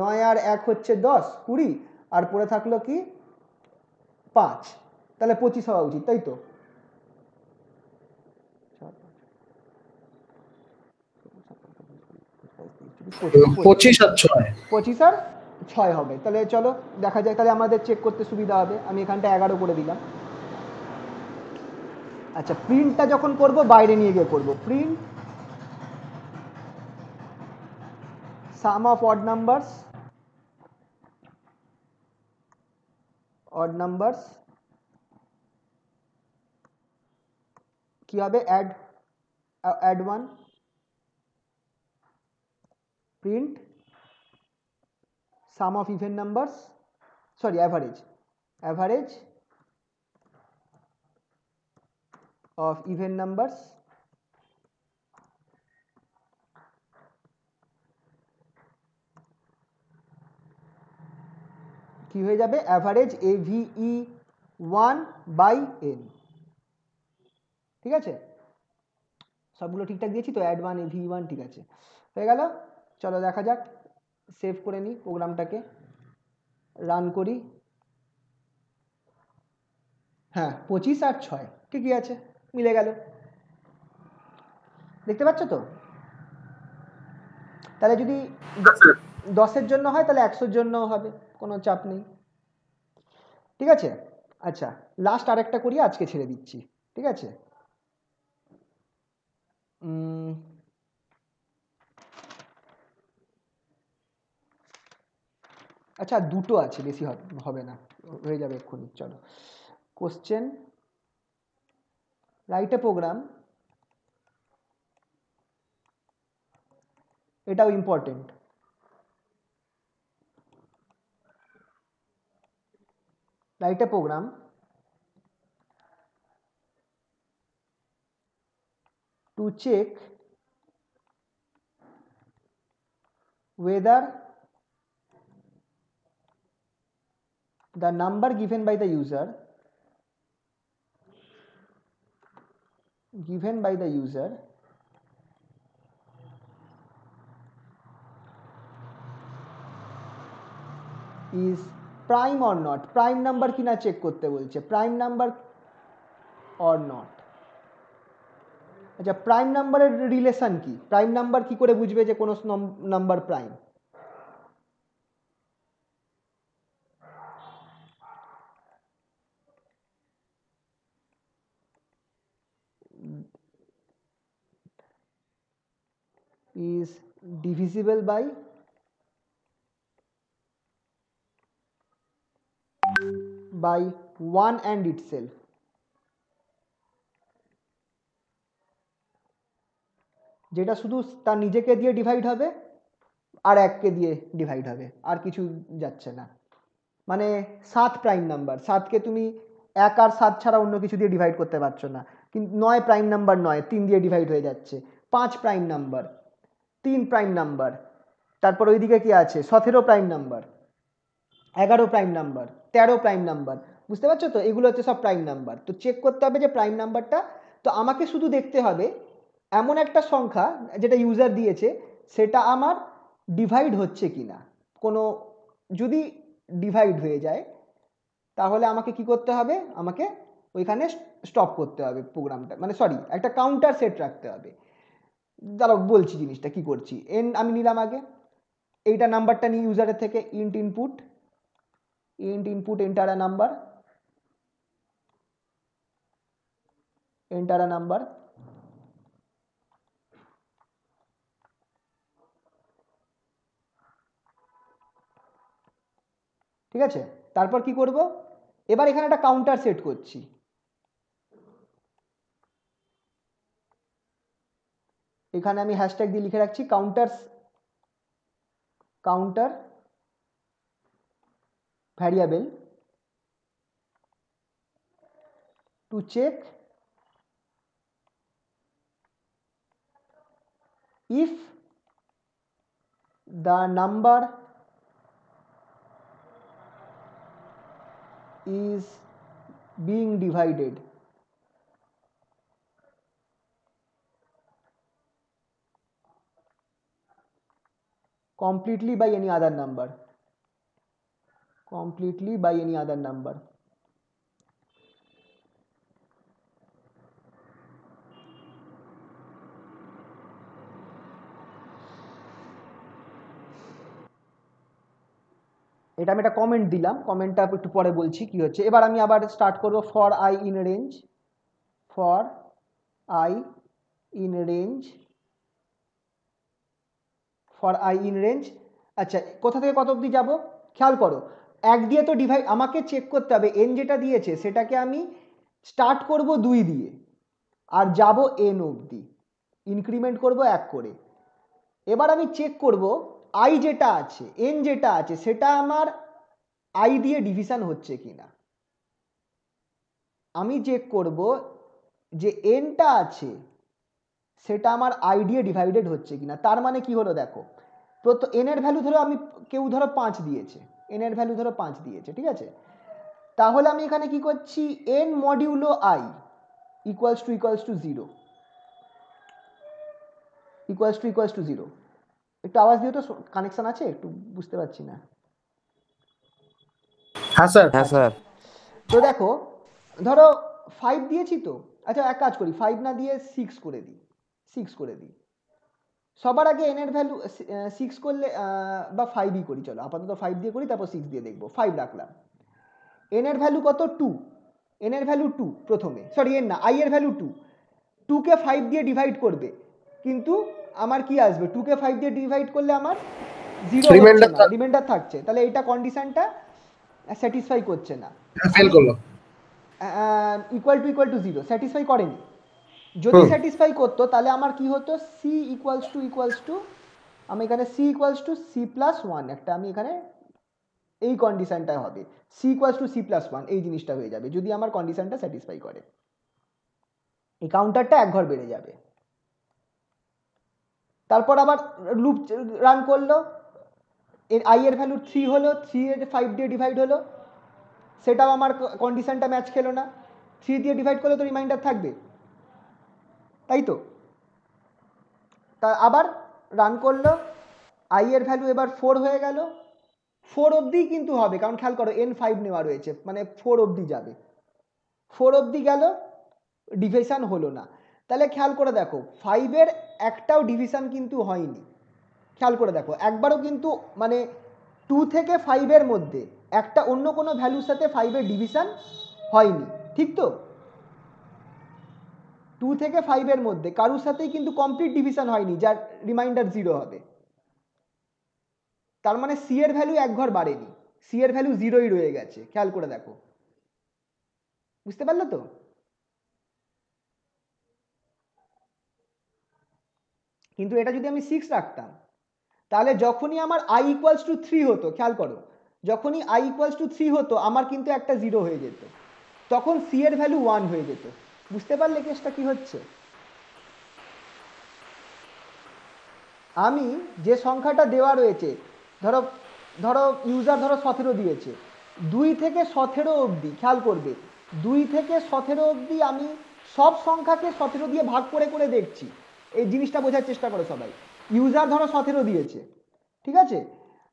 9 আর 1 হচ্ছে 10 20, আর পড়ে থাকলো কি 5, তাহলে 25 হওয়া উচিত, তাই তো? পঁচিশ আর ছয়, 25 আর 6 হবে, তাহলে চলো দেখা যাক, তাহলে আমাদের চেক করতে সুবিধা হবে। আমি এখানটা 11 করে দিলাম। আচ্ছা প্রিন্টটা যখন করব বাইরে নিয়ে গিয়ে করব, print sum of odd numbers কি হবে, add one, print sum of even numbers, sorry average of even numbers কি হয়ে যাবে, অ্যাভারেজ এভিই ওয়ান বাই এন। ঠিক আছে, সবগুলো ঠিকঠাক দিয়েছি তো, অ্যাড ওয়ান এভি ওয়ান, ঠিক আছে হয়ে গেল। চলো দেখা যাক, সেভ করে নিই প্রোগ্রামটাকে। রান করি। হ্যাঁ 25 আর 6 ঠিকই আছে, মিলে গেল। দেখতে পাচ্ছ তো? তাহলে যদি 10-এর জন্য হয় তাহলে 100-এর জন্যও হবে, কোনো চাপ নেই। ঠিক আছে, আচ্ছা লাস্ট আরেকটা করি, আজকে ছেড়ে দিচ্ছি। ঠিক আছে, আচ্ছা দুটো আছে, বেশি হবে না, হয়ে যাবে এক্ষুনি। চলো, কোশ্চেন রাইট এ প্রোগ্রাম, এটাও important. Write a program to check whether the number given by the user is prime or not, prime number কিনা চেক করতে বলছে, প্রাইম নাম্বার or not। আচ্ছা প্রাইম নাম্বারের রিলেশন কি, প্রাইম নাম্বার কি করে বুঝবে যে কোনো number prime? is divisible by 1 and itself। যেটা শুধু তার নিজেকে দিয়ে ডিভাইড হবে আর 1-কে দিয়ে ডিভাইড হবে, আর কিছু যাচ্ছে না। মানে 7 প্রাইম নাম্বার, 7-কে তুমি 1 আর 7 ছাড়া অন্য কিছু দিয়ে ডিভাইড করতে পারছো না। কিন্তু 9 প্রাইম নাম্বার নয়, 3 দিয়ে ডিভাইড হয়ে যাচ্ছে। 5 প্রাইম নাম্বার, 3 প্রাইম নাম্বার, তারপর ওইদিকে কি আছে 17 prime number, 11 prime number, 13 prime number. বুঝতে পারছো তো, এগুলো হচ্ছে সব প্রাইম নাম্বার। তো চেক করতে হবে যে প্রাইম নাম্বারটা, তো আমাকে শুধু দেখতে হবে এমন একটা সংখ্যা যেটা ইউজার দিয়েছে সেটা আমার ডিভাইড হচ্ছে কিনা। কোনো যদি ডিভাইড হয়ে যায় তাহলে আমাকে কি করতে হবে, আমাকে ওইখানে স্টপ করতে হবে প্রোগ্রামটা, মানে সরি একটা কাউন্টার সেট রাখতে হবে। দাঁড়াও বলছি জিনিসটা কি করছি। আমি নিলাম আগে এইটা নাম্বারটা নিই ইউজারের থেকে, ইন্ট ইনপুট এন্টার আ নাম্বার, ঠিক আছে। তারপর কি করব, এবার এখানে একটা কাউন্টার সেট করছি। এখানে আমি হ্যাশট্যাগ দিয়ে লিখে রাখছি counter variable to check if the number is being divided completely by any other number, এটা আমি একটা কমেন্ট দিলাম, কমেন্টটা একটু পরে বলছি কি হচ্ছে। এবার আমি আবার স্টার্ট করব for i in range, for i in range. আচ্ছা কোথা থেকে কত অবধি যাব খেয়াল করো, 1 দিয়ে তো ডিভাইড, আমাকে চেক করতে হবে এন যেটা দিয়েছে সেটাকে আমি স্টার্ট করব 2 দিয়ে আর যাব এন অবধি, ইনক্রিমেন্ট করব 1 করে। এবার আমি চেক করব আই যেটা আছে, এন যেটা আছে সেটা আমার আই দিয়ে ডিভিশন হচ্ছে কিনা। আমি চেক করব যে এনটা আছে সেটা আমার আই দিয়ে ডিভাইডেড হচ্ছে কিনা। তার মানে কি হলো দেখো, তো এন এর ভ্যালু ধরো আমি, কেউ ধরো 5 দিয়েছে, এন এর ভ্যালু ধরো 5 দিয়েছে, ঠিক আছে। তাহলে আমি এখানে কি করছি, N modulo I equals to 0, equals to 0। একটু আওয়াজ দিও তো, কানেকশন আছে একটু বুঝতে পারছি না। হ্যাঁ স্যার। হ্যাঁ স্যার। তো দেখো ধরো 5 দিয়েছি তো, আচ্ছা এক কাজ করি 5 না দিয়ে 6 করে দিই, 6 করে দিই। সবার আগে এন এর ভ্যালু 6 করলে বা 5ই করি, চলো আপাতত 5 দিয়ে করি, তারপর 6 দিয়ে দেখবো। 5 রাখলাম, এন এর ভ্যালু কত 2, এন এর ভ্যালু 2 প্রথমে, সরি এন না আই এর ভ্যালু 2, 2 কে 5 দিয়ে ডিভাইড করবে, কিন্তু আমার কি আসবে 2 কে 5 দিয়ে ডিভাইড করলে আমার 0 হচ্ছে না, রিমাইন্ডার থাকছে, তাহলে এইটা কন্ডিশনটা স্যাটিসফাই করছে না, ফেল করলো। ইকুয়াল টু 0 স্যাটিসফাই করেনি। যদি স্যাটিসফাই করতো তাহলে আমার কি হতো, সি ইকুয়ালস টু আমি এখানে c equals to c plus one, একটা আমি এখানে এই কন্ডিশনটা হবে, c equals to c plus one, এই জিনিসটা হয়ে যাবে যদি আমার কন্ডিশনটা স্যাটিসফাই করে। এই কাউন্টারটা এক ঘর বেড়ে যাবে। তারপর আবার লুপ রান করলো, এর আই এর ভ্যালু 3 হলো, 3 এর 5 দিয়ে ডিভাইড হলো, সেটাও আমার কন্ডিশনটা ম্যাচ খেলো না, 3 দিয়ে ডিভাইড করলে তো রিমাইন্ডার থাকবে, তাই তো। তা আবার রান করলো, আই এর ভ্যালু এবার 4 হয়ে গেল, 4 অবধি কিন্তু হবে, কারণ খেয়াল করো এন 5 নেওয়া রয়েছে, মানে 4 অবধি যাবে, 4 অবধি গেল, ডিভিশন হলো না। তাহলে খেয়াল করে দেখো 5-এর একটাও ডিভিশন কিন্তু হয়নি, খেয়াল করে দেখো একবারও কিন্তু, মানে 2 থেকে 5-এর মধ্যে একটা অন্য কোনো ভ্যালুর সাথে 5-এর ডিভিশন হয়নি, ঠিক তো। 2 থেকে 5-এর মধ্যে কারোর সাথেই কিন্তু কমপ্লিট ডিভিশন হয়নি যার রিমাইন্ডার 0 হবে, তার মানে সি এর ভ্যালু এক ঘর বাড়েনি, সি এর ভ্যালু 0ই রয়ে গেছে, খেয়াল করে দেখো, বুঝতে পারলে তো। কিন্তু এটা যদি আমি 6 রাখতাম, তাহলে যখনই আমার আই ইকুয়ালস টু 3 হতো, খেয়াল করো যখনই আই ইকুয়ালস টু 3 হতো আমার কিন্তু একটা 0 হয়ে যেত, তখন সি এর ভ্যালু 1 হয়ে যেত। বুঝতে পারলে কেসটা কি হচ্ছে। আমি যে সংখ্যাটা দেওয়া রয়েছে, ধরো ধরো ইউজার ধরো 17 দিয়েছে, 2 থেকে 17 অবধি, খেয়াল করবে 2 থেকে 17 অবধি আমি সব সংখ্যাকে 17 দিয়ে ভাগ করে করে দেখছি, এই জিনিসটা বোঝার চেষ্টা করো সবাই। ইউজার ধরো 17 দিয়েছে, ঠিক আছে,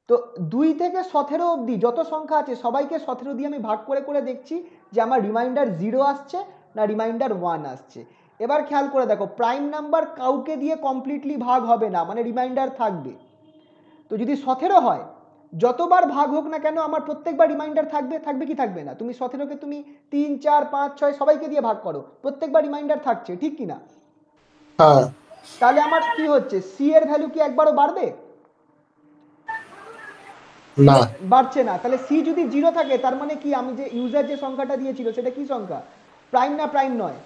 তো 2 থেকে 17 অবধি যত সংখ্যা আছে সবাইকে 17 দিয়ে আমি ভাগ করে করে দেখছি যে আমার রিমাইন্ডার 0 আসছে না রিমাইন্ডার 1 আসছে। এবার খেয়াল করে দেখো প্রাইম নাম্বার কাউকে দিয়ে কমপ্লিটলি ভাগ হবে না, মানে রিমাইন্ডার থাকবে। তো যদি 17 হয়, যতবার ভাগ হোক না কেন আমার প্রত্যেকবার রিমাইন্ডার থাকবে, থাকবে কি থাকবে না। তুমি 17কে তুমি 3 4 5 6 সবাইকে দিয়ে ভাগ করো, প্রত্যেকবার রিমাইন্ডার থাকছে, ঠিক কি না। হ্যাঁ। তাহলে আমার কি হচ্ছে, সি এর ভ্যালু কি একবারও বাড়বে না, বাড়ছে না। তাহলে সি যদি 0 থাকে তার মানে কি, আমি যে ইউজার যে সংখ্যাটা দিয়েছিল সেটা কি সংখ্যা, প্রাইম না প্রাইম নয়,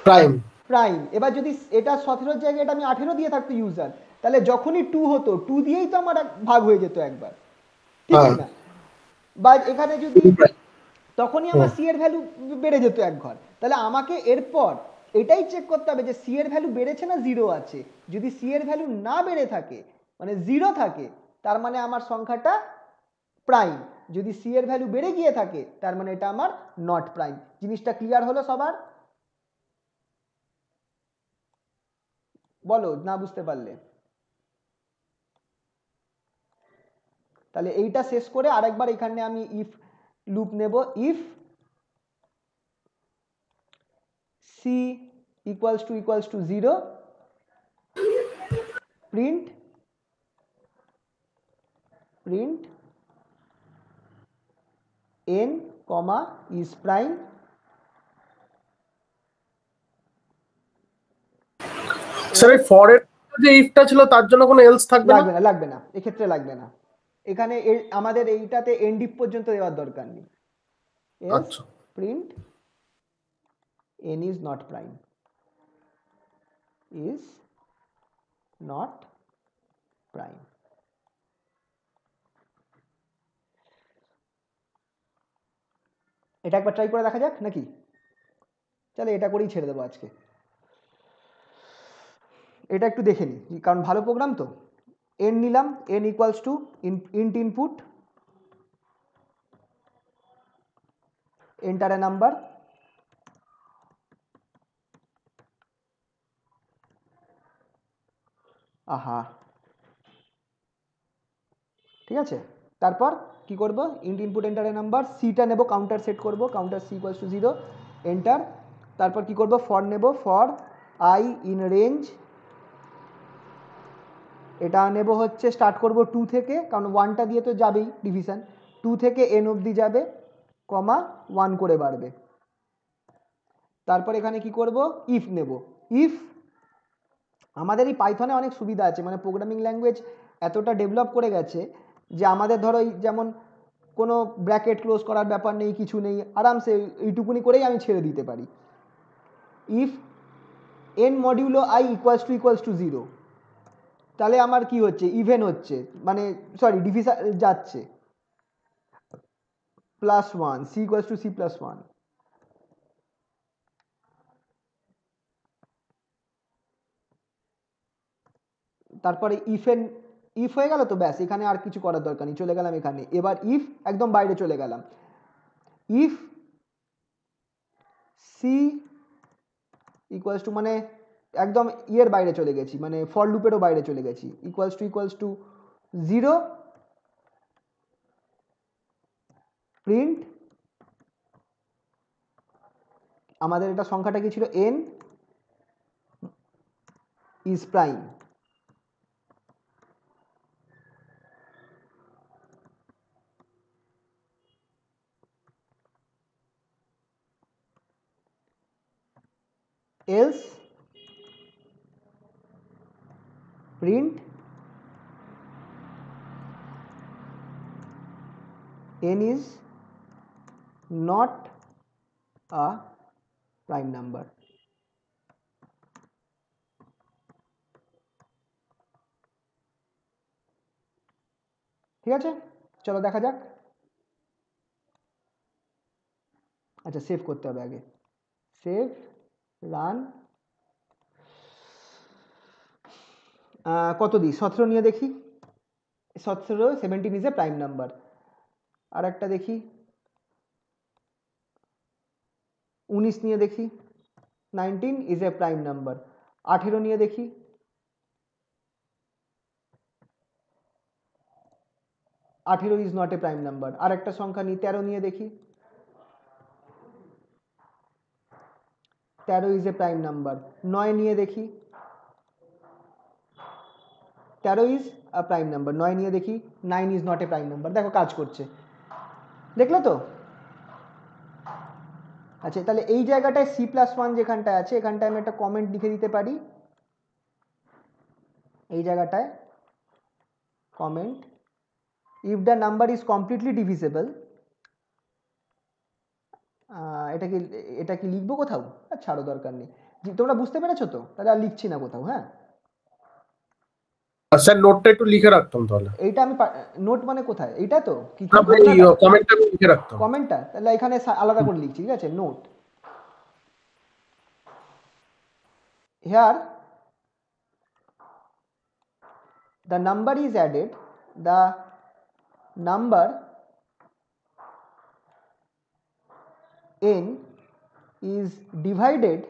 প্রাইম। প্রাইম। এবার যদি এটা 17-র জায়গায় এটা আমি 18 দিয়ে থাকতো ইউজার, তাহলে যখনই 2 হতো 2 দিয়েই তো আমার ভাগ হয়ে যেত একবার, ঠিক হ্যাঁ, না। বা এখানে যদি প্রাইম। তখনই আমার সি এর ভ্যালু বেড়ে যেত এক ঘর। তাহলে আমাকে এরপর এটাই চেক করতে হবে যে সি এর ভ্যালু বেড়েছে না 0 আছে। যদি সি এর ভ্যালু না বেড়ে থাকে, মানে 0 থাকে, তার মানে আমার সংখ্যাটা প্রাইম। যদি সি এর ভ্যালু বেড়ে গিয়ে থাকে তার মানে এটা আমার নট প্রাইম। জিনিসটা ক্লিয়ার হলো সবার? বলো না বুঝতে পারলে। তাহলে এইটা শেষ করে আরেকবার এখানে আমি ইফ লুপ নেব, if c equals to 0, print n comma is prime. Sir এই ফরের যে ইফটা ছিল তার জন্য কোনো এলস থাকবে না? লাগবে না, এক্ষেত্রে লাগবে না। এখানে আমাদের এইটাতে এন্ড ইফ পর্যন্ত দেওয়ার দরকার নেই। এলস আচ্ছা। Print n is not prime, is not prime। এটা একবার ট্রাই করে দেখা যাক নাকি, চলে এটা করেই ছেড়ে দেবো আজকে। এটা একটু দেখে নিই কারণ ভালো প্রোগ্রাম তো। n নিলাম, n equals to int input, enter a number, আহা ঠিক আছে। তারপর কি করব, int input enter a number, সিটা নেব, কাউন্টার সেট করব, counter c equals to 0, enter. তারপর কি করব, ফর নেব, ফর আই ইন রেঞ্জ, এটা নেব হচ্ছে স্টার্ট করব 2 থেকে, কারণ 1টা দিয়ে তো যাবেই ডিভিশন, 2 থেকে n অবধি যাবে, কমা 1 করে বাড়বে। তারপর এখানে কি করব, ইফ নেব। ইফ আমাদের এই পাইথনে অনেক সুবিধা আছে, মানে প্রোগ্রামিং ল্যাঙ্গুয়েজ এতটা ডেভেলপ করে গেছে যে আমাদের ধরো যেমন কোনো ব্র্যাকেট ক্লোজ করার ব্যাপার নেই, কিছু নেই, আরামসে এইটুকুনি করেই আমি ছেড়ে দিতে পারি। If N modulo I equals to 0, তাহলে আমার কি হচ্ছে, ইভেন হচ্ছে, মানে সরি ডিভিশন যাচ্ছে, +1, সি ইকুয়ালস টু c+1। তারপরে ইফ হয়ে গেল তো ব্যাস, এখানে আর কিছু করার দরকার নেই, চলে গেলাম এখানে। এবার ইফ একদম বাইরে চলে গেলাম, ইফ সি ইকুয়ালস টু, মানে একদম ইয়ের বাইরে চলে গেছি, মানে ফর লুপেরও বাইরে চলে গেছি, ইকুয়ালস টু 0, প্রিন্ট, আমাদের এটা সংখ্যাটা কি ছিল, n is prime. Else print n is not a prime number। ঠিক আছে, চলো দেখা যাক। আচ্ছা, সেভ করতে হবে আগে, সেভ, রান। কত দিই, 17 নিয়ে দেখি, 17 ইজ এ প্রাইম নাম্বার। আর একটা দেখি, 19 নিয়ে দেখি, 19 ইজ এ প্রাইম নাম্বার। 18 নিয়ে দেখি, 18 is not a prime number. আর একটা সংখ্যা নিই, 13 নিয়ে দেখি, 13 ইজ এ প্রাইম নাম্বার। 9 নিয়ে দেখি, 13 ইজ আ প্রাইম নাম্বার। 9 নিয়ে দেখি, 9 is not a prime number. দেখো কাজ করছে, দেখলে তো। আচ্ছা, তাহলে এই জায়গাটায় c+1 যেখানটায় আছে, এখানটায় আমি একটা কমেন্ট লিখে দিতে পারি, এই জায়গাটায় comment, if the number is completely divisible. এটা কি লিখবো কোথাও? ছাড়ো, দরকার নেই, তোমরা বুঝতে পেরেছো তো, তাহলে আর লিখছি না কোথাও। হ্যাঁ স্যার, নোটটা একটু লিখে রাখতাম তাহলে। এইটা আমি নোট মানে কোথায়, এইটা তো কি কমেন্টটা আমি লিখে রাখতাম। কমেন্টটা তাহলে এখানে আলাদা করে লিখছি, ঠিক আছে। Note, here the number is added, the number n is divided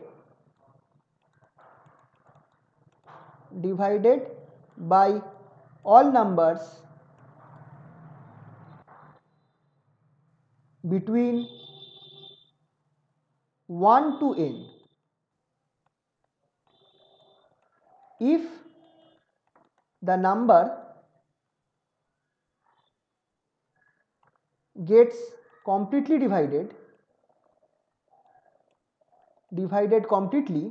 by all numbers between 1 to n if the number gets completely divided completely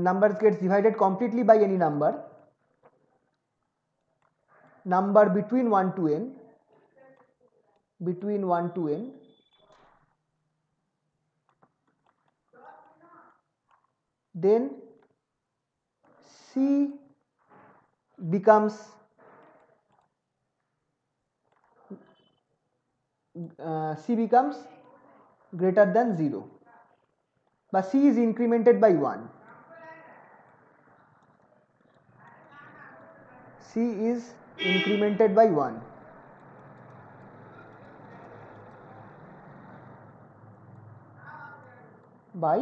numbers gets divided completely by any number between 1 to n, then c becomes greater than 0, but c is incremented by 1. C is incremented by 1. By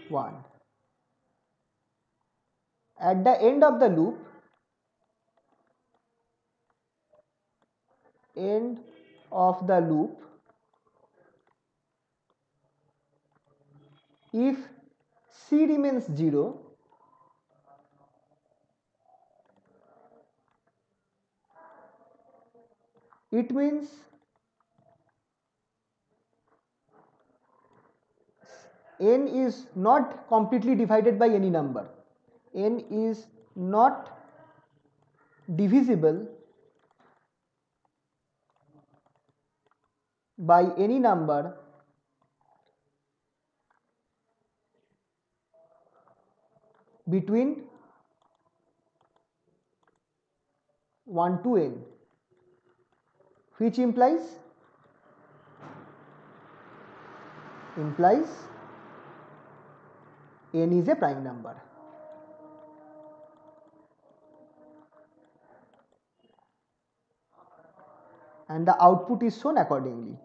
1. at the end of the loop, if c remains 0, it means n is not completely divided by any number. N is not divisible by any number between 1 to n, which implies n is a prime number. And the output is shown accordingly.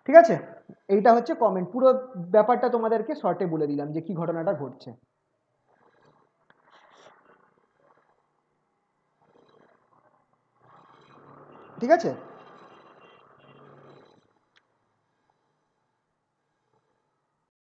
ঠিক আছে, এইটা হচ্ছে comment. পুরো ব্যাপারটা তোমাদেরকে শর্টে বলে দিলাম যে কি ঘটনাটা ঘটছে। ঠিক আছে।